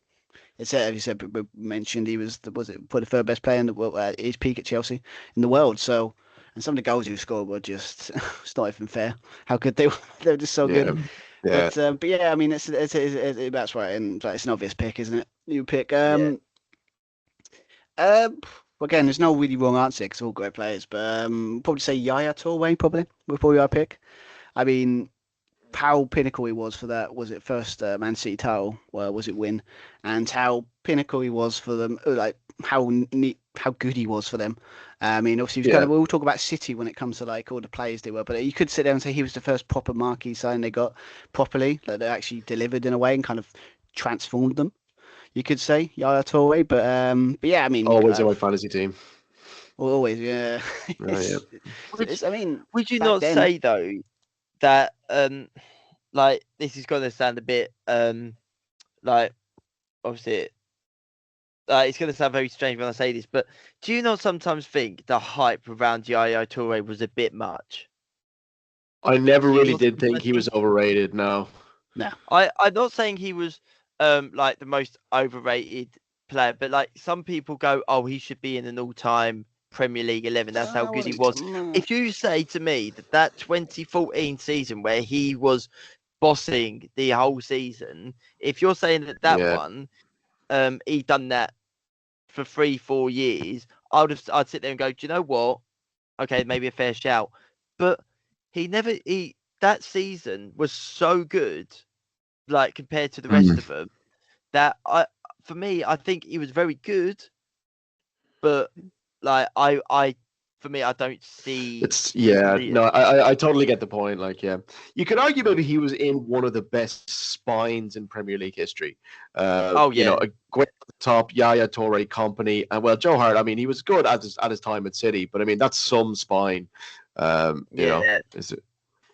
it's as you said, we mentioned he was the the third best player in the world at his peak at Chelsea in the world. So, and some of the goals he scored were just it's not even fair. How good they were. They were just so good. Yeah, yeah. But yeah, I mean, that's right, and like, it's an obvious pick, isn't it? You pick. Yeah. Uh, Again, there's no really wrong answer because they're all great players, but probably say Yaya Toure probably would probably our pick. I mean, how pinnacle he was for that was it first Man City title, was it win, and how pinnacle he was for them, like how neat, how good he was for them. I mean, obviously, he was kind Yeah. of we'll talk about City when it comes to like all the players they were, but you could sit there and say he was the first proper marquee sign they got properly, that they actually delivered in a way and kind of transformed them. You could say Yaya Toure, but yeah, I mean, Always in my fantasy team. always, yeah. Oh yeah. I mean, Would you back not then, say though that like this is going to sound a bit like obviously it's going to sound very strange when I say this, but do you not sometimes think the hype around Yaya Toure was a bit much? I never Do you really not did think sometimes he was think? overrated. No. no. I'm not saying he was like the most overrated player, but like some people go, oh, he should be in an all-time Premier League 11. That's how good Well, he was. no. If you say to me that 2014 season where he was bossing the whole season, if you're saying that Yeah. one, he done that for 3-4 years, I'd sit there and go, do you know what? Okay, maybe a fair shout, but he that season was so good, like compared to the rest Mm. of them, that for me, I think he was very good, but like for me, I don't see. It's yeah. The, No, I totally get the point. Like, yeah, you could argue maybe he was in one of the best spines in Premier League history. oh You know, yeah, a great at the top, Yaya Toure company, and well, Joe Hart. I mean, he was good at his time at City, but I mean, that's some spine. yeah, Is it?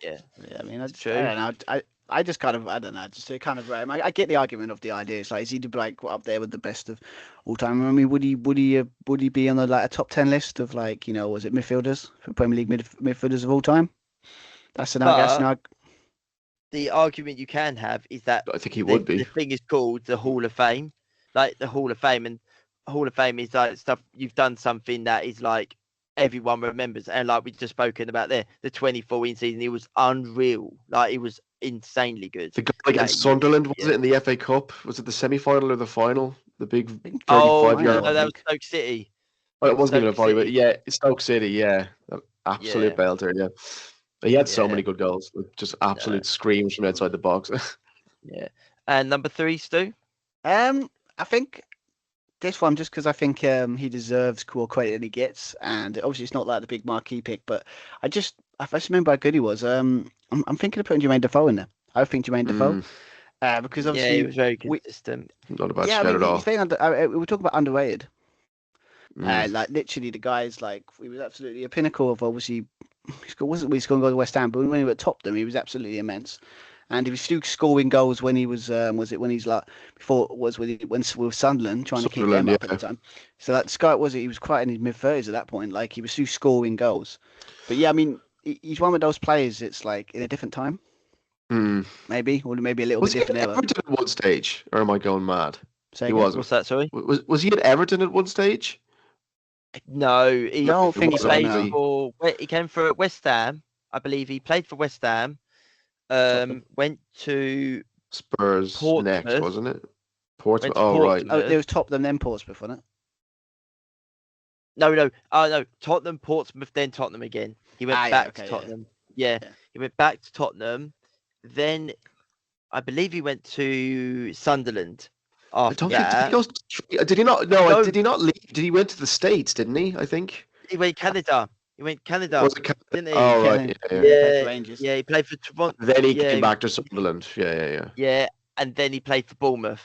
yeah, Yeah, I mean, it's I true. don't know. I just kind of, I don't know, just kind of, I get the argument of the idea. It's like, is he like up there with the best of all time? I mean, would he be on like a top 10 list of like, was it midfielders for Premier League midfielders of all time? That's an, I guess, But the argument you can have is that I think he would the be. thing is called the Hall of Fame, like the Hall of Fame, and Hall of Fame is like stuff you've done something that is like everyone remembers, and like we just spoken about there, the 2014 season, it was unreal, like it was insanely good. The guy against That year. Sunderland, was Yeah. it in the FA Cup? Was it the semi-final or the final? The big I think Oh 35 final, yard. no, I that was think. Stoke City. Oh, it wasn't even a Stoke volley, but City. yeah, it's Stoke City. Yeah, an absolute Yeah, belter. Yeah, he had so yeah, many good goals, like, just no, absolute screams from outside the box. yeah. And number three, Stu. I think this one just because I think he deserves more credit than he gets, and obviously it's not like the big marquee pick, but I just remember how good he was. I'm thinking of putting Jermaine Defoe in there. I think Jermaine Defoe, Mm, because Yeah, it obviously was very we, consistent. not a bad yeah, I shout mean at he's all. very we're talking about underrated. Mm. Like literally the guys like he was absolutely a pinnacle of obviously he scored, wasn't he? He's going to go to West Ham, but when he was at Tottenham, he was absolutely immense. and he was still scoring goals when he was it when he's like before was when he went with Sunderland trying to keep them up at the time. So that Sky he was quite in his mid-30s at that point. Like he was still scoring goals. But yeah, I mean, he's one of those players. It's like in a different time, maybe, or maybe a little bit different era. Was he at Everton at one stage, or am I going mad? He wasn't. What's that? Sorry. Was he at Everton at one stage? No, I don't think so. No. He came for West Ham. I believe he played for West Ham. Went to Spurs Portsmouth. next, wasn't it? Portsmouth. Portsmouth. Right. Oh, there was Tottenham, then Portsmouth, wasn't it? No. Oh no, Tottenham, Portsmouth, then Tottenham again. He went back to Tottenham. Yeah. He went back to Tottenham. Then I believe he went to Sunderland. After that. Did he not? No, did he not leave? Did he went to the States? Didn't he? I think he went Canada. Didn't he? Oh right, yeah. He played for Toronto. Then he came back to Sunderland. Yeah, and then he played for Bournemouth,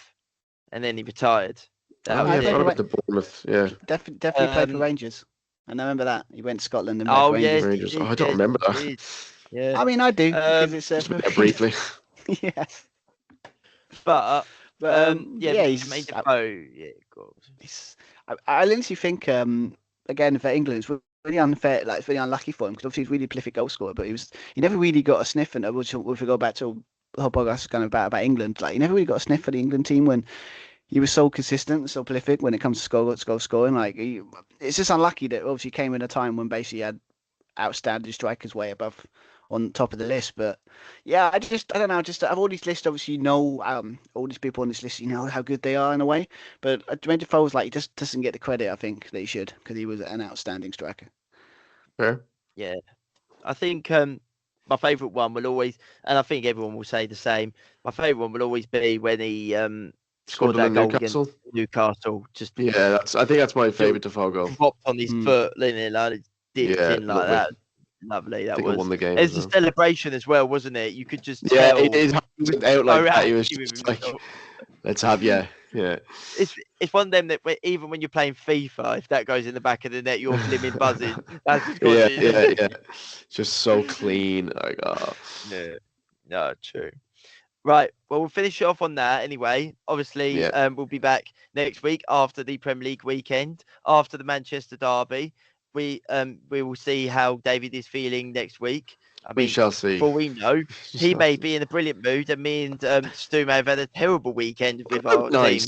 and then he retired. I forgot the Bournemouth. Yeah, definitely played for Rangers. And I remember that he went to Scotland and Rangers. I don't remember that. Yeah, I mean I do because it's briefly. Yes, but he's made the boat. Yeah, I literally think again for England it's really unfair, like it's really unlucky for him because obviously he's a really prolific goal scorer, but he never really got a sniff. And if we go back to the whole podcast kind of about England, like he never really got a sniff for the England team when he was so consistent, so prolific when it comes to goal scoring. Like it's just unlucky that obviously came in a time when basically he had outstanding strikers way above on top of the list. But yeah, I don't know. Just out of all these lists, obviously you know all these people on this list, you know how good they are in a way. But Jermaine Defoe's like he just doesn't get the credit I think that he should because he was an outstanding striker. Fair. Yeah, I think my favourite one will always, and I think everyone will say the same. My favourite one will always be when he scored that goal against Newcastle. I think that's my favourite Defoe goal. Popped on his foot, didn't it? Like dipped in like that. Lovely. That was. Won the game. It was a celebration as well, wasn't it? You could just tell. It out like that. He was just like, let's have Yeah. It's one of them that even when you're playing FIFA, if that goes in the back of the net, you're blimmin' buzzing. Yeah. Just so clean. Like, Yeah. No, true. Right. Well, we'll finish off on that anyway. Obviously, we'll be back next week after the Premier League weekend, after the Manchester derby. We will see how David is feeling next week. We shall see. For all we know, he may be in a brilliant mood, and me and Stu may have had a terrible weekend with our team.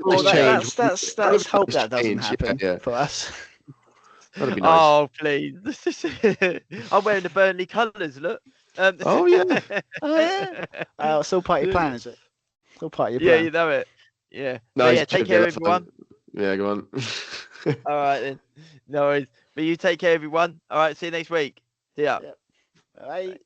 Let's hope that doesn't happen for us. That'd be nice. Oh, please. I'm wearing the Burnley colours, look. Oh, yeah. Still part of your plan, is it? Still part of your plan. Yeah, you know it. Yeah. Nice. Take care, everyone. Yeah, go on. All right, then. No worries. But you take care, everyone. All right, see you next week. See ya. All right.